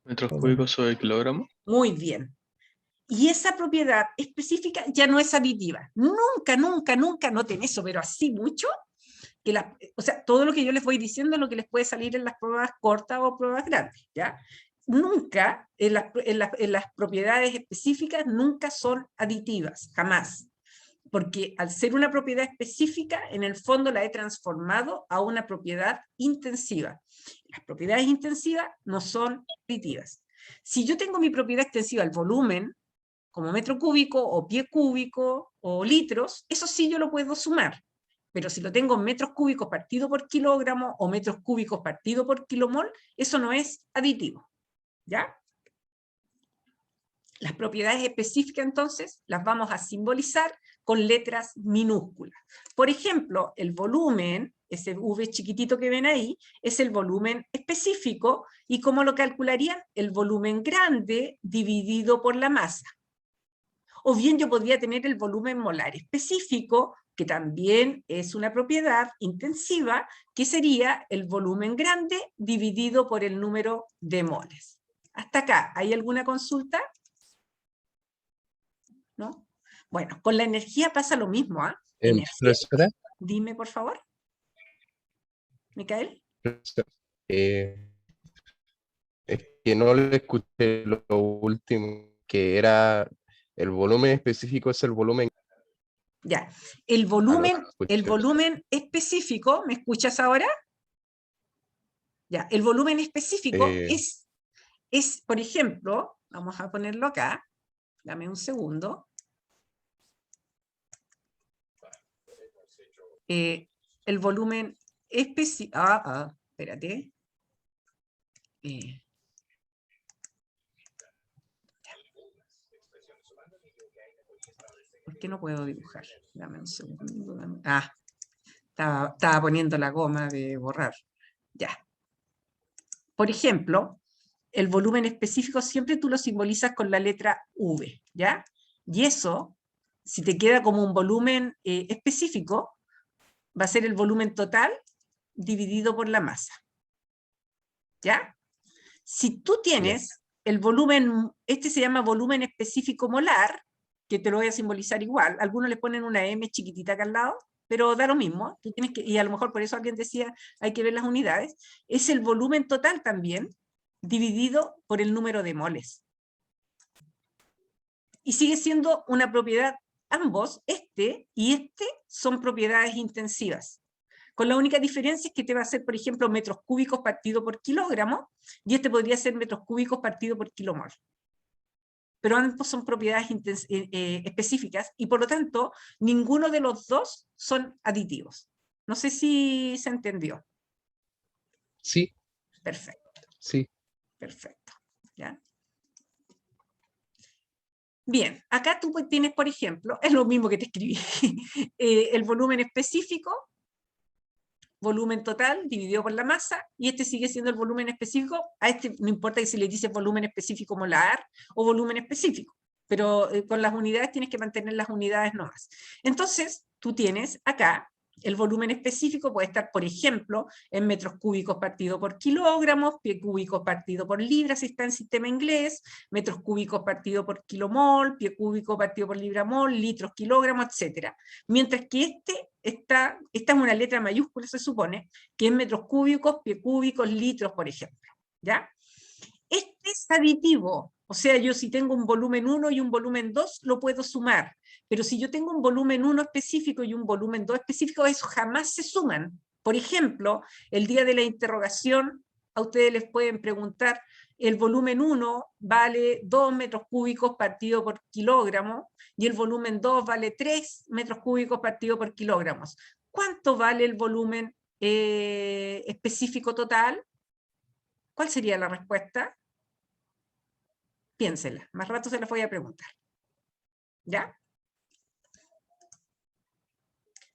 Metros cúbicos sobre kilogramo. Muy bien. Y esa propiedad específica ya no es aditiva. Nunca, nunca, nunca noten eso, pero así mucho, que o sea, todo lo que yo les voy diciendo es lo que les puede salir en las pruebas cortas o pruebas grandes, ¿ya? Nunca, en las propiedades específicas, nunca son aditivas, jamás. Porque al ser una propiedad específica, en el fondo la he transformado a una propiedad intensiva. Las propiedades intensivas no son aditivas. Si yo tengo mi propiedad extensiva, el volumen, como metro cúbico, o pie cúbico, o litros, eso sí yo lo puedo sumar. Pero si lo tengo en metros cúbicos partido por kilogramo, o metros cúbicos partido por kilomol, eso no es aditivo. ¿Ya? Las propiedades específicas, entonces, las vamos a simbolizar con letras minúsculas. Por ejemplo, el volumen, ese V chiquitito que ven ahí, es el volumen específico, y ¿cómo lo calcularían? El volumen grande dividido por la masa. O bien yo podría tener el volumen molar específico, que también es una propiedad intensiva, que sería el volumen grande dividido por el número de moles. Hasta acá, ¿hay alguna consulta? ¿No? Bueno, con la energía pasa lo mismo, ¿ah? Energía. Profesora, Dime, por favor. Micael. es que no le escuché lo último, que era el volumen específico, es el volumen. Ya, el volumen escuché. específico, ¿me escuchas ahora? Ya, el volumen específico es, por ejemplo, vamos a ponerlo acá, dame un segundo. El volumen específico, espérate. qué no puedo dibujar? Dame un segundo. Estaba poniendo la goma de borrar. Ya. Por ejemplo, el volumen específico siempre tú lo simbolizas con la letra V, ¿ya? Y eso, si te queda como un volumen específico, va a ser el volumen total dividido por la masa. ¿Ya? Si tú tienes el volumen, este se llama volumen específico molar, que te lo voy a simbolizar igual, algunos le ponen una M chiquitita acá al lado, pero da lo mismo, tú tienes que, y a lo mejor por eso alguien decía, hay que ver las unidades, es el volumen total también, dividido por el número de moles. Y sigue siendo una propiedad, ambos, este y este, son propiedades intensivas. Con la única diferencia es que te va a ser, por ejemplo, metros cúbicos partido por kilogramo, y este podría ser metros cúbicos partido por kilomol. Pero ambos son propiedades específicas, y por lo tanto, ninguno de los dos son aditivos. No sé si se entendió. Sí, Perfecto, sí. perfecto. ¿Ya? Bien, acá tú tienes, por ejemplo, es lo mismo que te escribí, el volumen específico, volumen total dividido por la masa, y este sigue siendo el volumen específico. A este no importa si le dices volumen específico molar o volumen específico, pero con las unidades tienes que mantener las unidades nomás. Entonces, tú tienes acá el volumen específico, puede estar, por ejemplo, en metros cúbicos partido por kilogramos, pie cúbicos partido por libra, si está en sistema inglés, metros cúbicos partido por kilomol, pie cúbico partido por libra-mol, litros, kilogramos, etc. Mientras que esta es una letra mayúscula, se supone, que es metros cúbicos, pie cúbicos, litros, por ejemplo. ¿Ya? Este es aditivo, o sea, yo si tengo un volumen 1 y un volumen 2, lo puedo sumar, pero si yo tengo un volumen 1 específico y un volumen 2 específico, eso jamás se suman. Por ejemplo, el día de la interrogación, a ustedes les pueden preguntar, el volumen 1 vale 2 metros cúbicos partido por kilogramo, y el volumen 2 vale 3 metros cúbicos partido por kilogramos. ¿Cuánto vale el volumen específico total? ¿Cuál sería la respuesta? Piénsela, más rato se las voy a preguntar. ¿Ya?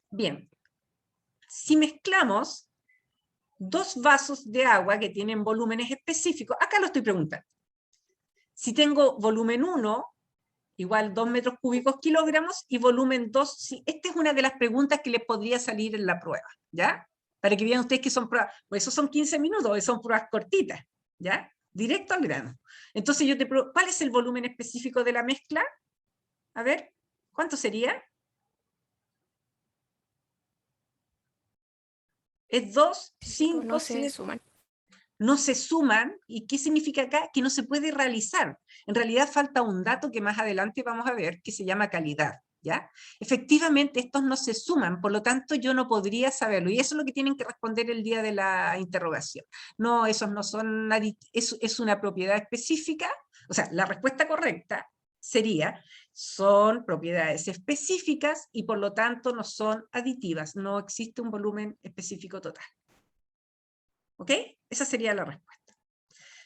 Bien. Si mezclamos dos vasos de agua que tienen volúmenes específicos, acá lo estoy preguntando. Si tengo volumen 1, igual 2 metros cúbicos kilogramos, y volumen 2, sí, esta es una de las preguntas que les podría salir en la prueba, ¿ya? Para que vean ustedes que son pruebas, pues eso son 15 minutos, son pruebas cortitas, ¿ya? Directo al grano. Entonces yo te pregunto, ¿cuál es el volumen específico de la mezcla? A ver, ¿cuánto sería? Es 2, 5, no se 7. suman. No se suman, ¿y qué significa acá? Que no se puede realizar. En realidad falta un dato que más adelante vamos a ver, que se llama calidad, ¿ya? Efectivamente, estos no se suman, por lo tanto yo no podría saberlo, y eso es lo que tienen que responder el día de la interrogación. No, esos no son, es una propiedad específica, o sea, la respuesta correcta sería, son propiedades específicas y por lo tanto no son aditivas, no existe un volumen específico total. ¿Ok? Esa sería la respuesta.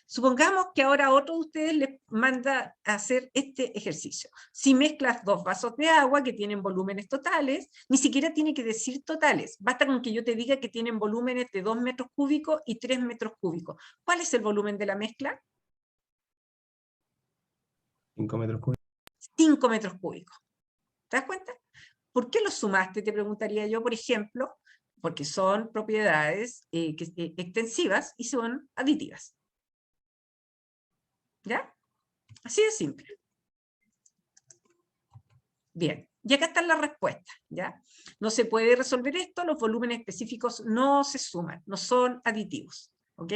Supongamos que ahora otro de ustedes les manda a hacer este ejercicio. Si mezclas dos vasos de agua que tienen volúmenes totales, ni siquiera tiene que decir totales, basta con que yo te diga que tienen volúmenes de 2 metros cúbicos y 3 metros cúbicos. ¿Cuál es el volumen de la mezcla? 5 metros cúbicos. 5 metros cúbicos. ¿Te das cuenta? ¿Por qué los sumaste? Te preguntaría yo, por ejemplo, porque son propiedades extensivas y son aditivas. ¿Ya? Así de simple. Bien, y acá están las respuestas, ¿ya? No se puede resolver esto, los volúmenes específicos no se suman, no son aditivos, ¿ok?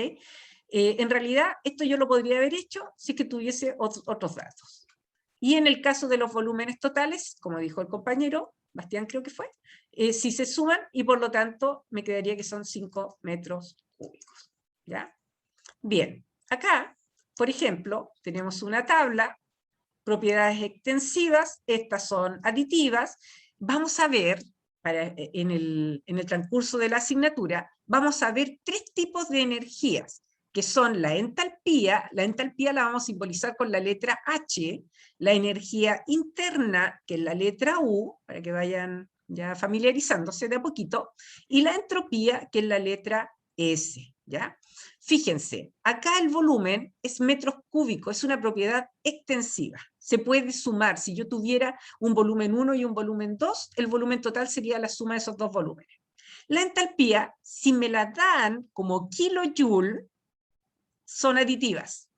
En realidad, esto yo lo podría haber hecho si es que tuviese otros datos. Y en el caso de los volúmenes totales, como dijo el compañero, Bastián creo que fue, si se suman, y por lo tanto me quedaría que son 5 metros cúbicos, ¿ya? Bien, acá, por ejemplo, tenemos una tabla, propiedades extensivas, estas son aditivas. Vamos a ver, en el transcurso de la asignatura, vamos a ver 3 tipos de energías que son la entalpía la vamos a simbolizar con la letra H, la energía interna, que es la letra U, para que vayan ya familiarizándose de a poquito, y la entropía, que es la letra S, ¿ya? Fíjense, acá el volumen es metros cúbicos, es una propiedad extensiva. Se puede sumar, si yo tuviera un volumen 1 y un volumen 2, el volumen total sería la suma de esos dos volúmenes. La entalpía, si me la dan como kilojoule, son aditivas.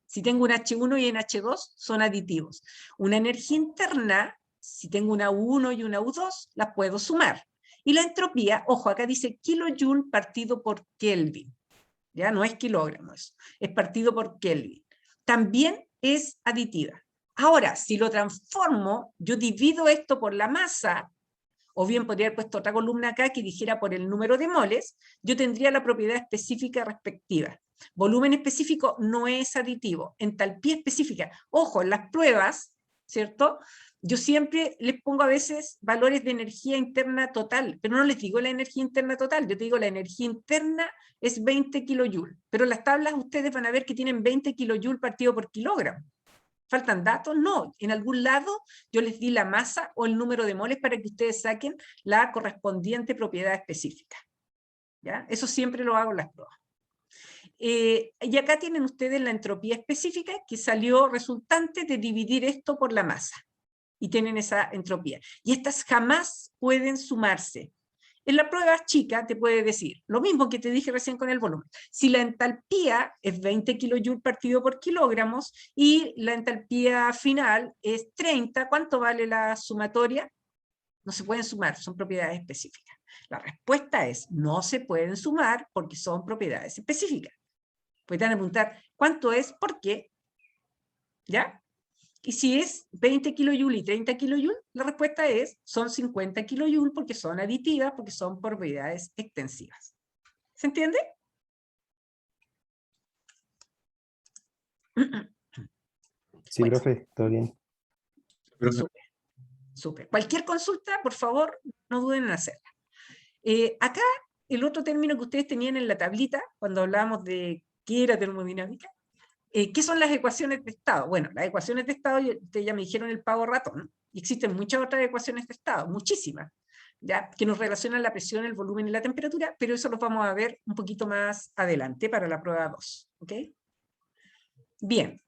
Si tengo un H1 y un H2, son aditivos. Una energía interna, si tengo una U1 y una U2, las puedo sumar. Y la entropía, ojo, acá dice kilojoule partido por Kelvin. Ya no es kilogramos, es partido por Kelvin. También es aditiva. Ahora, si lo transformo, yo divido esto por la masa, o bien podría haber puesto otra columna acá que dijera por el número de moles, yo tendría la propiedad específica respectiva. Volumen específico no es aditivo. Entalpía específica. Ojo, en las pruebas, ¿cierto? Yo siempre les pongo a veces valores de energía interna total, pero no les digo la energía interna total, yo te digo la energía interna es 20 kilojoule, pero en las tablas ustedes van a ver que tienen 20 kilojoule partido por kilogramo. ¿Faltan datos? No, en algún lado yo les di la masa o el número de moles para que ustedes saquen la correspondiente propiedad específica. ¿Ya? Eso siempre lo hago en las pruebas. Y acá tienen ustedes la entropía específica que salió resultante de dividir esto por la masa. Y tienen esa entropía. Y estas jamás pueden sumarse. En la prueba chica te puede decir lo mismo que te dije recién con el volumen. Si la entalpía es 20 kilojoule partido por kilogramos y la entalpía final es 30, ¿cuánto vale la sumatoria? No se pueden sumar, son propiedades específicas. La respuesta es no se pueden sumar porque son propiedades específicas. Pueden preguntar, ¿cuánto es? ¿Por qué? ¿Ya? Y si es 20 kilojoule y 30 kilojoule, la respuesta es, son 50 kilojoule porque son aditivas, porque son propiedades extensivas. ¿Se entiende? Sí, Bueno, profe, todo bien. súper, súper. Cualquier consulta, por favor, no duden en hacerla. Acá, el otro término que ustedes tenían en la tablita, cuando hablábamos de qué era termodinámica, ¿qué son las ecuaciones de estado? Bueno, las ecuaciones de estado, ustedes ya me dijeron el pavo ratón, y existen muchas otras ecuaciones de estado, muchísimas, ¿ya? Que nos relacionan la presión, el volumen y la temperatura, pero eso lo vamos a ver un poquito más adelante para la prueba 2, ¿ok? Bien,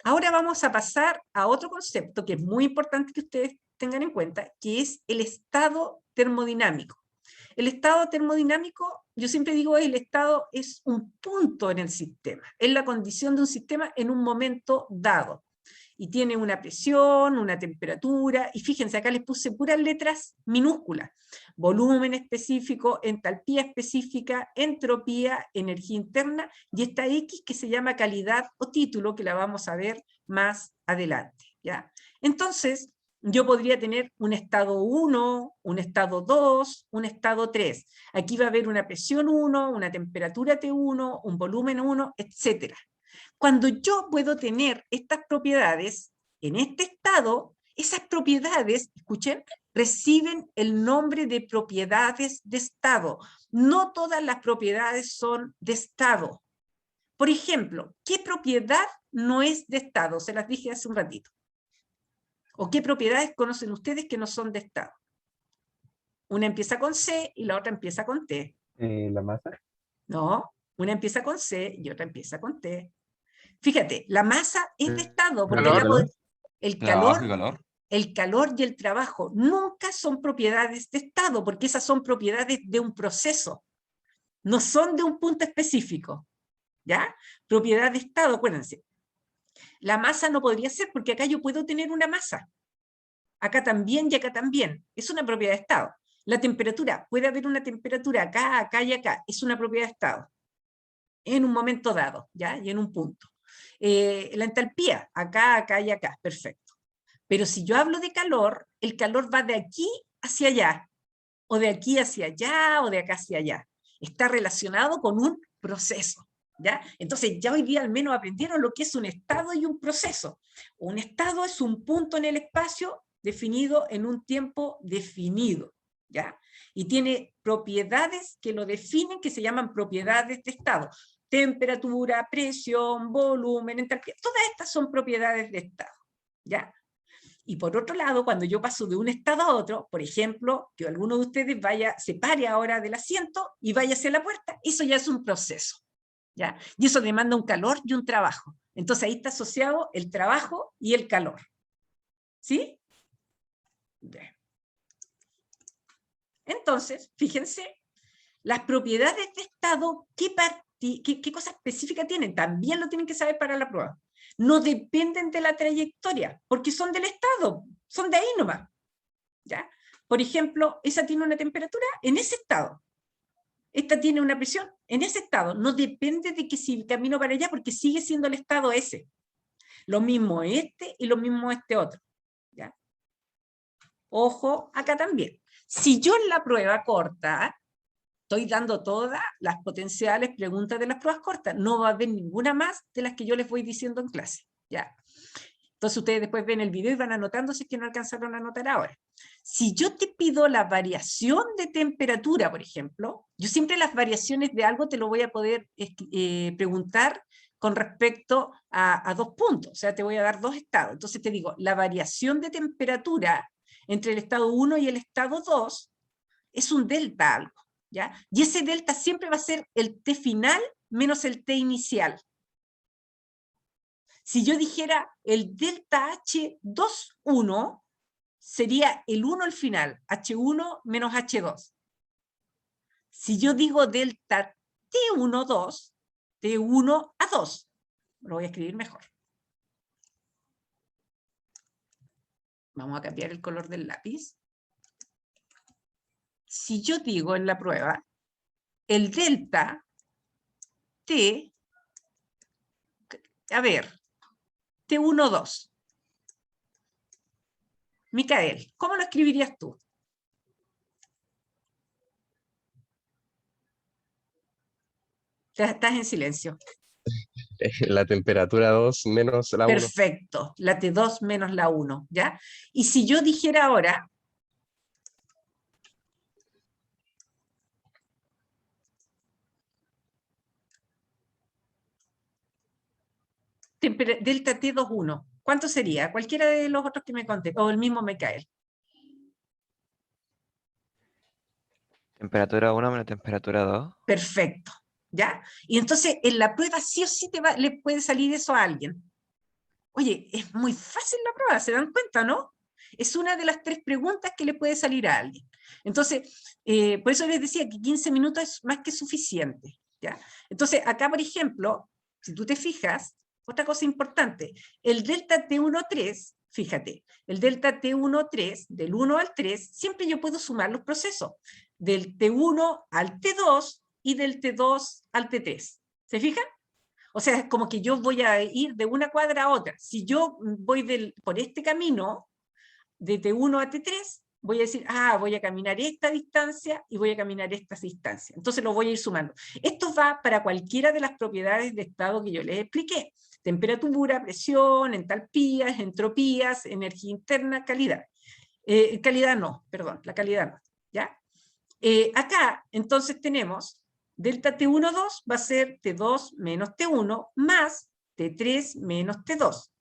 ahora vamos a pasar a otro concepto que es muy importante que ustedes tengan en cuenta, que es el estado termodinámico. El estado termodinámico, yo siempre digo, el estado es un punto en el sistema, es la condición de un sistema en un momento dado. Y tiene una presión, una temperatura, y fíjense, acá les puse puras letras minúsculas. Volumen específico, entalpía específica, entropía, energía interna, y esta X que se llama calidad o título, que la vamos a ver más adelante, ¿ya? Entonces, yo podría tener un estado 1, un estado 2, un estado 3. Aquí va a haber una presión 1, una temperatura T1, un volumen 1, etc. Cuando yo puedo tener estas propiedades en este estado, esas propiedades, escuchen, reciben el nombre de propiedades de estado. No todas las propiedades son de estado. Por ejemplo, ¿qué propiedad no es de estado? Se las dije hace un ratito. ¿O qué propiedades conocen ustedes que no son de estado? Una empieza con C y la otra empieza con T. La masa. No, una empieza con C y otra empieza con T. Fíjate, la masa es de estado, porque Calor. el Trabajo y calor, calor. el calor y el trabajo nunca son propiedades de estado, porque esas son propiedades de un proceso, no son de un punto específico. ¿Ya? Propiedad de estado, acuérdense. La masa no podría ser, porque acá yo puedo tener una masa. Acá también y acá también. Es una propiedad de estado. La temperatura, puede haber una temperatura acá, acá y acá. Es una propiedad de estado. En un momento dado, ¿ya? Y en un punto. La entalpía, acá, acá y acá. Perfecto. Pero si yo hablo de calor, el calor va de aquí hacia allá. O de aquí hacia allá, o de acá hacia allá. Está relacionado con un proceso. ¿Ya? Entonces ya hoy día al menos aprendieron lo que es un estado y un proceso. Un estado es un punto en el espacio definido en un tiempo definido, ¿ya? Y tiene propiedades que lo definen, que se llaman propiedades de estado. temperatura, presión, volumen, entalpía. Todas estas son propiedades de estado, ¿ya? Y por otro lado, cuando yo paso de un estado a otro, por ejemplo, que alguno de ustedes se pare ahora del asiento y vaya hacia la puerta, eso ya es un proceso, ¿ya? Y eso demanda un calor y un trabajo. Entonces ahí está asociado el trabajo y el calor. ¿Sí? Bien. Entonces, fíjense, las propiedades de estado, ¿qué cosa específica tienen? También lo tienen que saber para la prueba. No dependen de la trayectoria, porque son del estado, son de ahí nomás, ¿ya? Por ejemplo, esa tiene una temperatura en ese estado. Esta tiene una presión en ese estado. No depende de que si camino para allá, porque sigue siendo el estado ese. Lo mismo este y lo mismo este otro, ¿ya? Ojo, acá también. Si yo en la prueba corta estoy dando todas las potenciales preguntas de las pruebas cortas, no va a haber ninguna más de las que yo les voy diciendo en clase, ¿ya? Entonces ustedes después ven el video y van anotando si es que no alcanzaron a anotar ahora. Si yo te pido la variación de temperatura, por ejemplo, yo siempre las variaciones de algo te lo voy a poder preguntar con respecto a 2 puntos, o sea, te voy a dar 2 estados. Entonces te digo, la variación de temperatura entre el estado 1 y el estado 2 es un delta algo, ¿ya? Y ese delta siempre va a ser el T final menos el T inicial. Si yo dijera el delta H21, sería el 1 al final, H1 menos H2. Si yo digo delta T12, T1 a 2, lo voy a escribir mejor. Vamos a cambiar el color del lápiz. Si yo digo en la prueba, el delta T, a ver, T12. Micael, ¿cómo lo escribirías tú? Estás en silencio. La temperatura 2 menos la 1. Perfecto, la T2 menos la 1, ¿ya? Y si yo dijera ahora, delta T21, ¿cuánto sería? Cualquiera de los otros que me conté, o el mismo Micael. Temperatura 1 menos temperatura 2. Perfecto, ¿ya? Y entonces en la prueba sí o sí le puede salir eso a alguien. Oye, es muy fácil la prueba, ¿se dan cuenta, no? Es una de las 3 preguntas que le puede salir a alguien. Entonces, por eso les decía que 15 minutos es más que suficiente, ¿ya? Entonces, acá, por ejemplo, si tú te fijas, otra cosa importante, el delta T13, fíjate, el delta T13, del 1 al 3, siempre yo puedo sumar los procesos, del T1 al T2 y del T2 al T3. ¿Se fijan? O sea, es como que yo voy a ir de una cuadra a otra. Si yo voy por este camino, de T1 a T3, voy a decir, voy a caminar esta distancia y voy a caminar esta distancia. Entonces lo voy a ir sumando. Esto va para cualquiera de las propiedades de estado que yo les expliqué. Temperatura, presión, entalpías, entropías, energía interna, calidad. Calidad no, perdón, la calidad no, ¿ya? Acá, entonces tenemos delta T12 va a ser T2 menos T1 más T3 menos T2.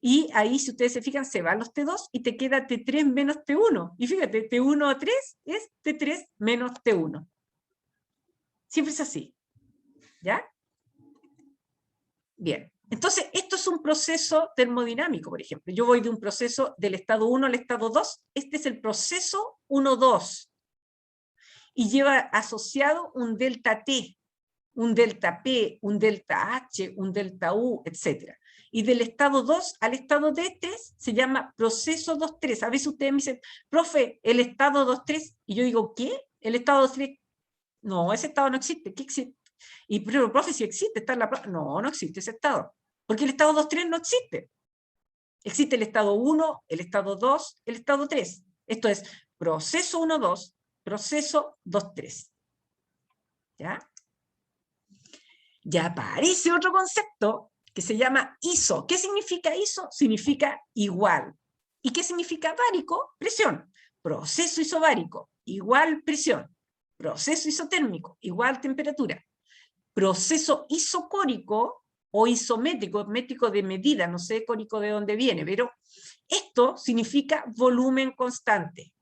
Y ahí, si ustedes se fijan, se van los T2 y te queda T3 menos T1. Y fíjate, T1 a 3 es T3 menos T1. Siempre es así. ¿Ya? Bien. Entonces, esto es un proceso termodinámico, por ejemplo. Yo voy de un proceso del estado 1 al estado 2. Este es el proceso 1-2. Y lleva asociado un delta T, un delta P, un delta H, un delta U, etc. Y del estado 2 al estado 3 se llama proceso 2-3. A veces ustedes me dicen, profe, el estado 2-3. Y yo digo, ¿qué? El estado 2-3. No, ese estado no existe. ¿Qué existe? Y pero, profe, si existe, está en la prueba. No, no existe ese estado. Porque el estado 2-3 no existe. Existe el estado 1, el estado 2, el estado 3. Esto es proceso 1-2, proceso 2-3. ¿Ya? Ya aparece otro concepto que se llama iso. ¿Qué significa iso? Significa igual. ¿Y qué significa bárico? Presión. Proceso isobárico, igual presión. Proceso isotérmico, igual temperatura. proceso isocórico o isométrico, métrico de medida, no sé córico de dónde viene, pero esto significa volumen constante.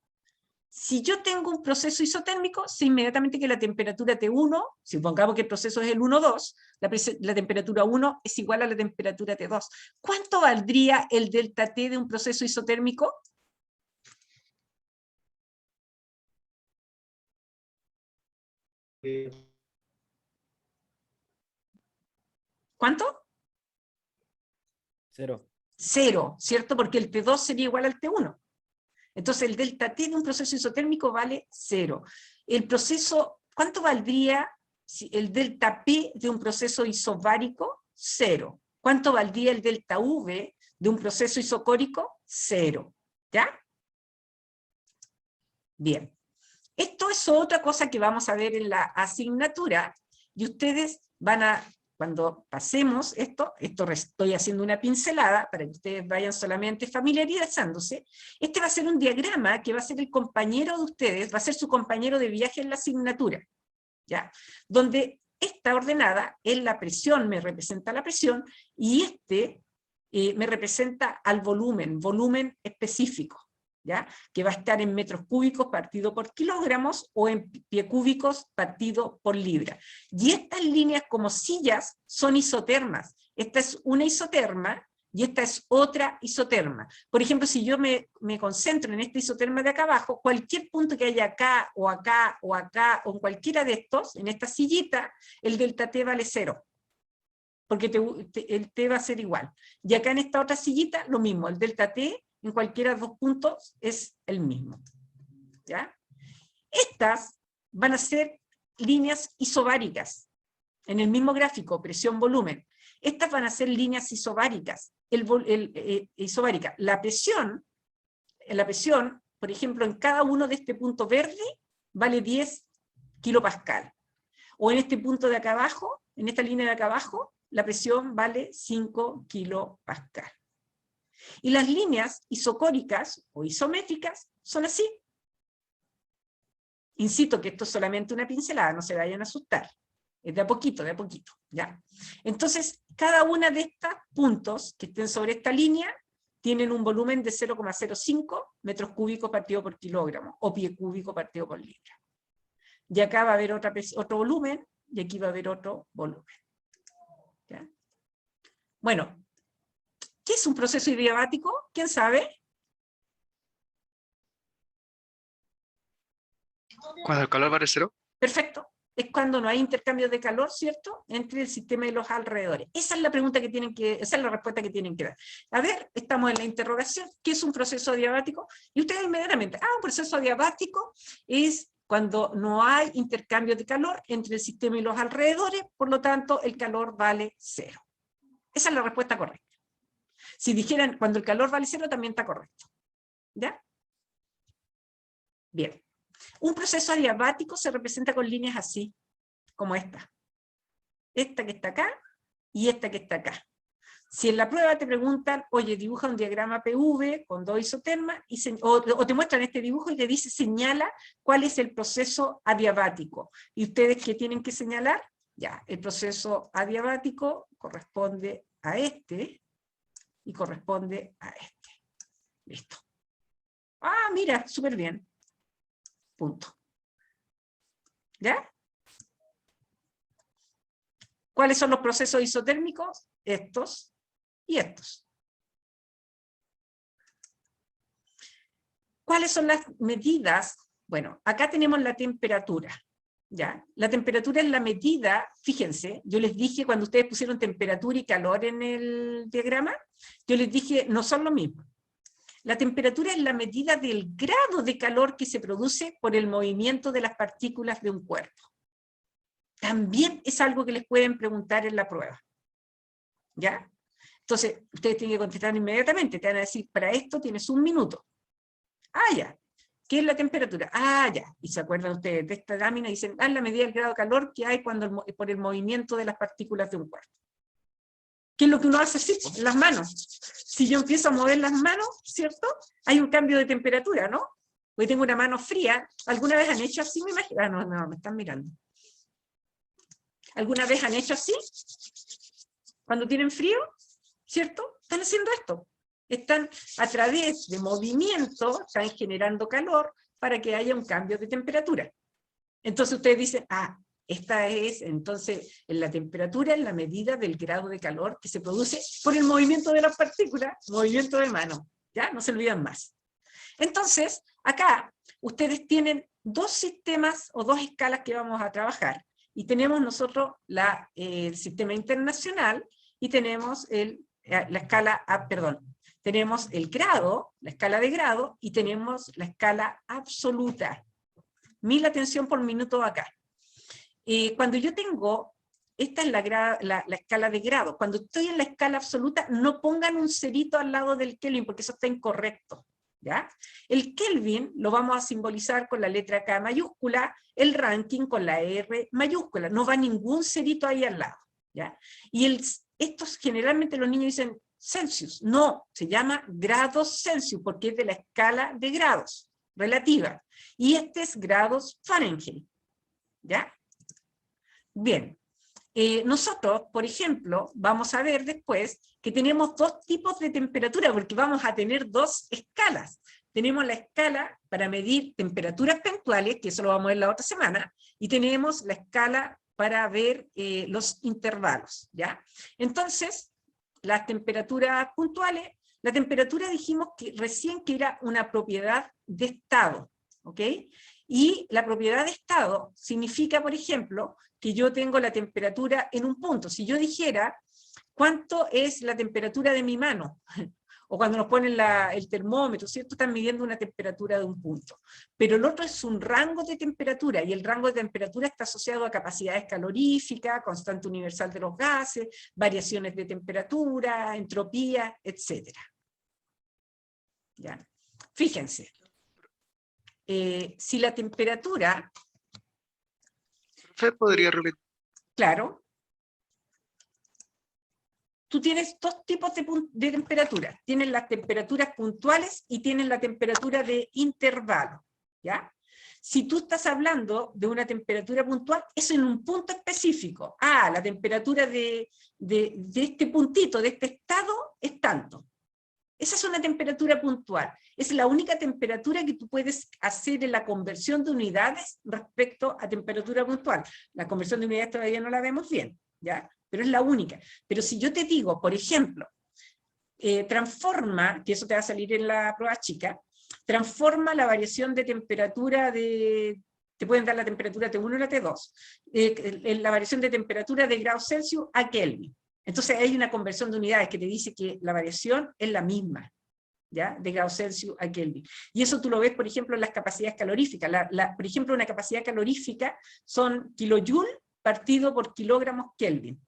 Si yo tengo un proceso isotérmico, sé inmediatamente que la temperatura T1, supongamos que el proceso es el 1,2, la temperatura 1 es igual a la temperatura T2. ¿Cuánto valdría el delta T de un proceso isotérmico? ¿Cuánto? 0. 0, ¿cierto? Porque el T2 sería igual al T1. Entonces el delta T de un proceso isotérmico vale 0. El proceso, ¿cuánto valdría el delta P de un proceso isobárico? 0. ¿Cuánto valdría el delta V de un proceso isocórico? 0. ¿Ya? Bien. Esto es otra cosa que vamos a ver en la asignatura, y ustedes van a, cuando pasemos esto estoy haciendo una pincelada para que ustedes vayan solamente familiarizándose. Este va a ser un diagrama que va a ser el compañero de ustedes, va a ser su compañero de viaje en la asignatura, ¿ya? Donde esta ordenada es la presión, me representa la presión, y me representa al volumen específico, ¿ya? Que va a estar en metros cúbicos partido por kilogramos o en pie cúbicos partido por libra. Y estas líneas como sillas son isotermas. Esta es una isoterma y esta es otra isoterma. Por ejemplo, si yo me concentro en esta isoterma de acá abajo, cualquier punto que haya acá, o acá, o acá, o en cualquiera de estos, en esta sillita, el delta T vale 0. Porque el T va a ser igual. Y acá en esta otra sillita, lo mismo, el delta T en cualquiera de los dos puntos es el mismo. ¿Ya? Estas van a ser líneas isobáricas. En el mismo gráfico, presión-volumen. Estas van a ser líneas isobáricas. Isobárica. La presión, por ejemplo, en cada uno de este punto verde, vale 10 kilopascal. O en este punto de acá abajo, en esta línea de acá abajo, la presión vale 5 kilopascal. Y las líneas isocóricas o isométricas son así. Insisto que esto es solamente una pincelada, no se vayan a asustar. Es de a poquito, ¿ya? Entonces, cada una de estos puntos que estén sobre esta línea tienen un volumen de 0,05 metros cúbicos partido por kilogramo, o pie cúbico partido por libra. Y acá va a haber otro volumen, y aquí va a haber otro volumen. ¿Ya? Bueno, ¿qué es un proceso adiabático? ¿Quién sabe? Cuando el calor vale 0. Perfecto. Es cuando no hay intercambio de calor, ¿cierto?, entre el sistema y los alrededores. Esa es la pregunta que esa es la respuesta que tienen que dar. A ver, estamos en la interrogación. ¿Qué es un proceso adiabático? Y ustedes inmediatamente, un proceso adiabático es cuando no hay intercambio de calor entre el sistema y los alrededores, por lo tanto, el calor vale 0. Esa es la respuesta correcta. Si dijeran, cuando el calor vale 0, también está correcto. ¿Ya? Bien. Un proceso adiabático se representa con líneas así, como esta. Esta que está acá, y esta que está acá. Si en la prueba te preguntan, oye, dibuja un diagrama PV con dos isotermas, o te muestran este dibujo y te dice, señala cuál es el proceso adiabático. ¿Y ustedes qué tienen que señalar? Ya, el proceso adiabático corresponde a este, y corresponde a este. Listo. Mira, súper bien. Punto. ¿Ya? ¿Cuáles son los procesos isotérmicos? Estos y estos. ¿Cuáles son las medidas? Bueno, acá tenemos la temperatura. ¿Ya? La temperatura es la medida, fíjense, yo les dije cuando ustedes pusieron temperatura y calor en el diagrama, yo les dije, no son lo mismo. La temperatura es la medida del grado de calor que se produce por el movimiento de las partículas de un cuerpo. También es algo que les pueden preguntar en la prueba. ¿Ya? Entonces, ustedes tienen que contestar inmediatamente, te van a decir, para esto tienes 1 minuto. Ya. ¿Qué es la temperatura? Ya. Y se acuerdan ustedes de esta lámina y dicen, es la medida del grado de calor que hay por el movimiento de las partículas de un cuerpo. ¿Qué es lo que uno hace así? En las manos. Si yo empiezo a mover las manos, ¿cierto? Hay un cambio de temperatura, ¿no? Hoy tengo una mano fría. ¿Alguna vez han hecho así? Me imagino. No, me están mirando. ¿Alguna vez han hecho así? Cuando tienen frío, ¿cierto? Están haciendo esto. Están a través de movimiento, están generando calor para que haya un cambio de temperatura. Entonces ustedes dicen, esta es entonces la temperatura en la medida del grado de calor que se produce por el movimiento de las partículas, movimiento de mano. ¿Ya? No se olvidan más. Entonces, acá ustedes tienen dos sistemas o dos escalas que vamos a trabajar. Y tenemos nosotros el sistema internacional y tenemos la escala, tenemos el grado, la escala de grado, y tenemos la escala absoluta. 1000 atención por minuto acá. Cuando yo tengo, esta es la escala de grado, cuando estoy en la escala absoluta, no pongan un cerito al lado del Kelvin, porque eso está incorrecto. ¿Ya? El Kelvin lo vamos a simbolizar con la letra K mayúscula, el ranking con la R mayúscula, no va ningún cerito ahí al lado. ¿Ya? Y estos generalmente los niños dicen Celsius, no, se llama grados Celsius, porque es de la escala de grados, relativa, y este es grados Fahrenheit. ¿Ya? Bien. Nosotros, por ejemplo, vamos a ver después que tenemos dos tipos de temperatura, porque vamos a tener dos escalas. Tenemos la escala para medir temperaturas puntuales, que eso lo vamos a ver la otra semana, y tenemos la escala para ver los intervalos. ¿Ya? Entonces, las temperaturas puntuales, la temperatura dijimos que recién que era una propiedad de estado, ¿ok? Y la propiedad de estado significa, por ejemplo, que yo tengo la temperatura en un punto. Si yo dijera, ¿cuánto es la temperatura de mi mano? O cuando nos ponen el termómetro, ¿cierto? Están midiendo una temperatura de un punto. Pero el otro es un rango de temperatura, y el rango de temperatura está asociado a capacidades caloríficas, constante universal de los gases, variaciones de temperatura, entropía, etc. ¿Ya? Fíjense. Si la temperatura... ¿Podría repetir? Claro. Tú tienes dos tipos de temperatura. Tienes las temperaturas puntuales y tienes la temperatura de intervalo. ¿Ya? Si tú estás hablando de una temperatura puntual, es en un punto específico. La temperatura de este puntito, de este estado, es tanto. Esa es una temperatura puntual. Es la única temperatura que tú puedes hacer en la conversión de unidades respecto a temperatura puntual. La conversión de unidades todavía no la vemos bien, ¿ya? Pero es la única. Pero si yo te digo, por ejemplo, transforma, que eso te va a salir en la prueba chica, transforma la variación de temperatura te pueden dar la temperatura T1 y la T2, la variación de temperatura de grados Celsius a Kelvin. Entonces hay una conversión de unidades que te dice que la variación es la misma, ¿ya? De grados Celsius a Kelvin. Y eso tú lo ves, por ejemplo, en las capacidades caloríficas. Por ejemplo, una capacidad calorífica son kilojoule partido por kilogramos Kelvin.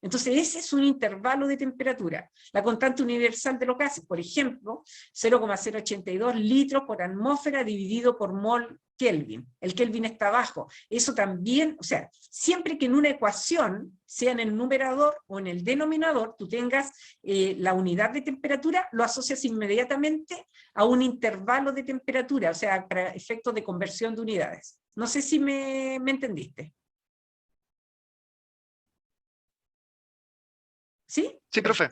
Entonces ese es un intervalo de temperatura. La constante universal de los gases, por ejemplo, 0,082 litros por atmósfera dividido por mol Kelvin. El Kelvin está abajo. Eso también, o sea, siempre que en una ecuación, sea en el numerador o en el denominador, tú tengas la unidad de temperatura, lo asocias inmediatamente a un intervalo de temperatura, o sea, para efectos de conversión de unidades. No sé si me entendiste. ¿Sí? Sí, profe.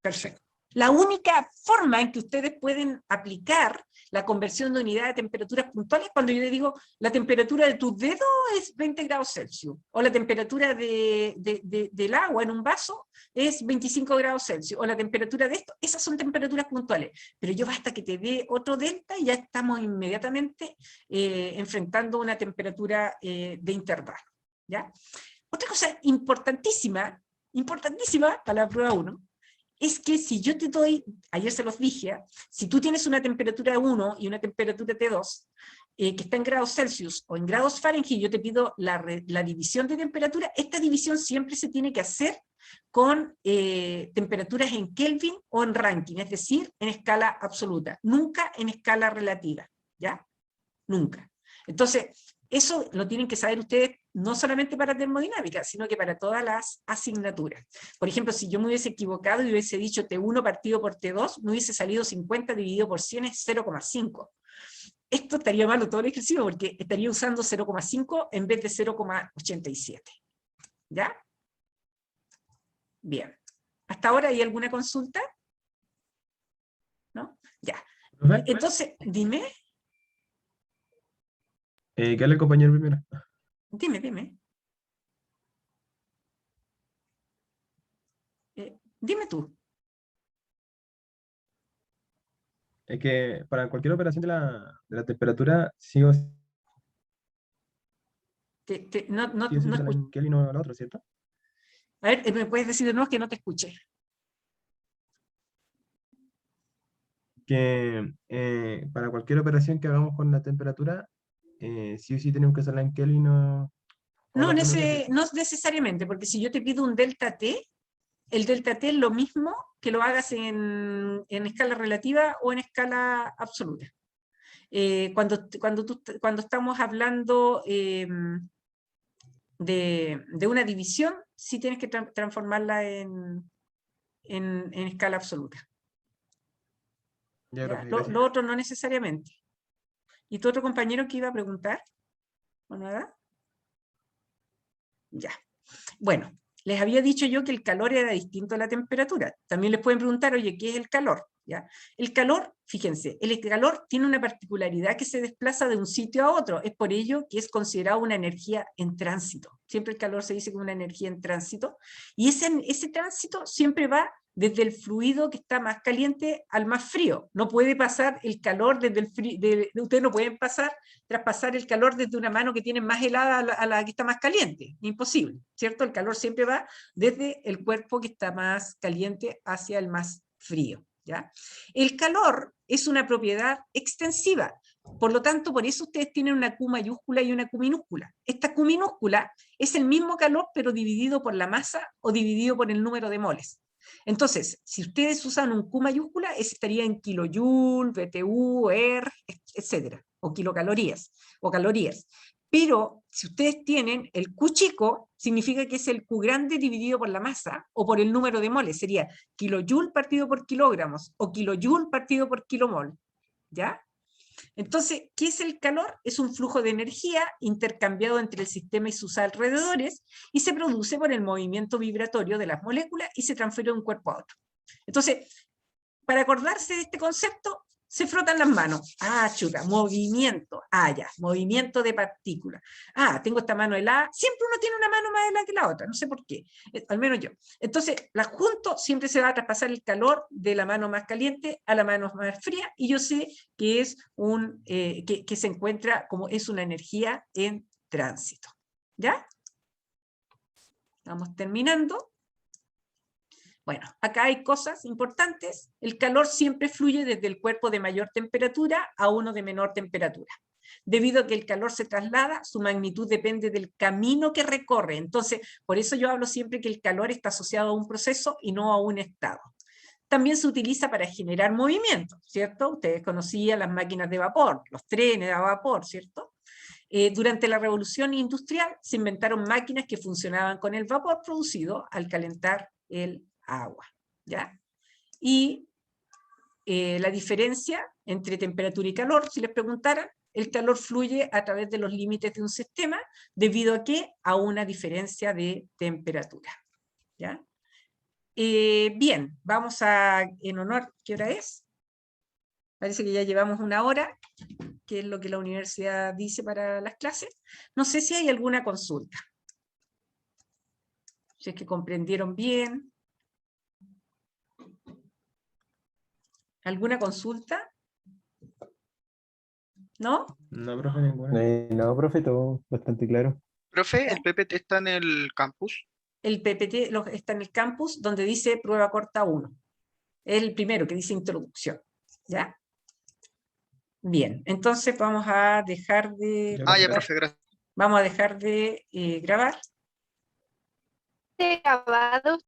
Perfecto. La única forma en que ustedes pueden aplicar la conversión de unidad de temperaturas puntuales es cuando yo le digo la temperatura de tu dedo es 20 grados Celsius, o la temperatura del agua en un vaso es 25 grados Celsius, o la temperatura de esto, esas son temperaturas puntuales. Pero yo basta que te dé otro delta y ya estamos inmediatamente enfrentando una temperatura de intervalo. ¿Ya? Otra cosa importantísima para la prueba 1, es que si yo te doy, ayer se los dije, si tú tienes una temperatura 1 y una temperatura T2, que está en grados Celsius o en grados Fahrenheit, yo te pido la división de temperatura, esta división siempre se tiene que hacer con temperaturas en Kelvin o en Rankine, es decir, en escala absoluta, nunca en escala relativa, ¿ya? Nunca. Entonces, eso lo tienen que saber ustedes no solamente para termodinámica, sino que para todas las asignaturas. Por ejemplo, si yo me hubiese equivocado y hubiese dicho T1 partido por T2, me hubiese salido 50 dividido por 100 es 0,5. Esto estaría malo todo el ejercicio porque estaría usando 0,5 en vez de 0,87. ¿Ya? Bien. ¿Hasta ahora hay alguna consulta? ¿No? Ya. Profe, Entonces, dime. ¿qué le compañero primero? Dime. Dime tú. Es que para cualquier operación de la temperatura, sí o sí No se usa la escucho. Kelly y no la otra, ¿cierto? A ver, ¿me puedes decir de nuevo que no te escuché? Que para cualquier operación que hagamos con la temperatura, sí o sí tenemos que usar la Kelly o No, la otra no, ¿cierto? no necesariamente, porque si yo te pido un delta T, el delta T es lo mismo que lo hagas en escala relativa o en escala absoluta. Cuando estamos hablando de una división, sí tienes que transformarla en escala absoluta. Ya, ¿Ya? profe, gracias. Lo otro no necesariamente. ¿Y tu otro compañero que iba a preguntar? ¿O nada? Ya. Bueno, les había dicho yo que el calor era distinto a la temperatura. También les pueden preguntar, oye, ¿qué es el calor? ¿Ya? El calor, fíjense, el calor tiene una particularidad que se desplaza de un sitio a otro. Es por ello que es considerado una energía en tránsito. Siempre el calor se dice como una energía en tránsito. Y ese tránsito siempre va desde el fluido que está más caliente al más frío. No puede pasar el calor desde el frío, ustedes no pueden traspasar el calor desde una mano que tiene más helada a la que está más caliente. Imposible, ¿cierto? El calor siempre va desde el cuerpo que está más caliente hacia el más frío, ¿ya? El calor es una propiedad extensiva. Por lo tanto, por eso ustedes tienen una Q mayúscula y una Q minúscula. Esta Q minúscula es el mismo calor, pero dividido por la masa o dividido por el número de moles. Entonces, si ustedes usan un Q mayúscula, ese estaría en kilojoule, BTU, etcétera, o kilocalorías, o calorías. Pero si ustedes tienen el Q chico, significa que es el Q grande dividido por la masa, o por el número de moles, sería kilojoule partido por kilogramos, o kilojoule partido por kilomol, ¿ya? Entonces, ¿qué es el calor? Es un flujo de energía intercambiado entre el sistema y sus alrededores y se produce por el movimiento vibratorio de las moléculas y se transfiere de un cuerpo a otro. Entonces, para acordarse de este concepto, se frotan las manos. Ah, chuta, movimiento. Ah, ya, movimiento de partículas. Ah, tengo esta mano helada. Siempre uno tiene una mano más helada que la otra, no sé por qué, al menos yo. Entonces, las junto, siempre se va a traspasar el calor de la mano más caliente a la mano más fría, y yo sé que es que se encuentra como es una energía en tránsito. ¿Ya? Estamos terminando. Bueno, acá hay cosas importantes. El calor siempre fluye desde el cuerpo de mayor temperatura a uno de menor temperatura. Debido a que el calor se traslada, su magnitud depende del camino que recorre. Entonces, por eso yo hablo siempre que el calor está asociado a un proceso y no a un estado. También se utiliza para generar movimiento, ¿cierto? Ustedes conocían las máquinas de vapor, los trenes a vapor, ¿cierto? Durante la Revolución Industrial se inventaron máquinas que funcionaban con el vapor producido al calentar el agua, ¿ya? Y la diferencia entre temperatura y calor, si les preguntaran, el calor fluye a través de los límites de un sistema, debido a que a una diferencia de temperatura, ¿ya? Bien, vamos en honor, ¿qué hora es? Parece que ya llevamos 1 hora, que es lo que la universidad dice para las clases. No sé si hay alguna consulta. Si es que comprendieron bien. ¿Alguna consulta? ¿No? No, profe, ninguna. No, profe, todo bastante claro. Profe, ¿el PPT está en el campus? El PPT está en el campus donde dice prueba corta 1. Es el primero que dice introducción. ¿Ya? Bien, entonces vamos a dejar de... Ya, Ah, ya, profe. profe, gracias. Vamos a dejar de grabar. Grabado.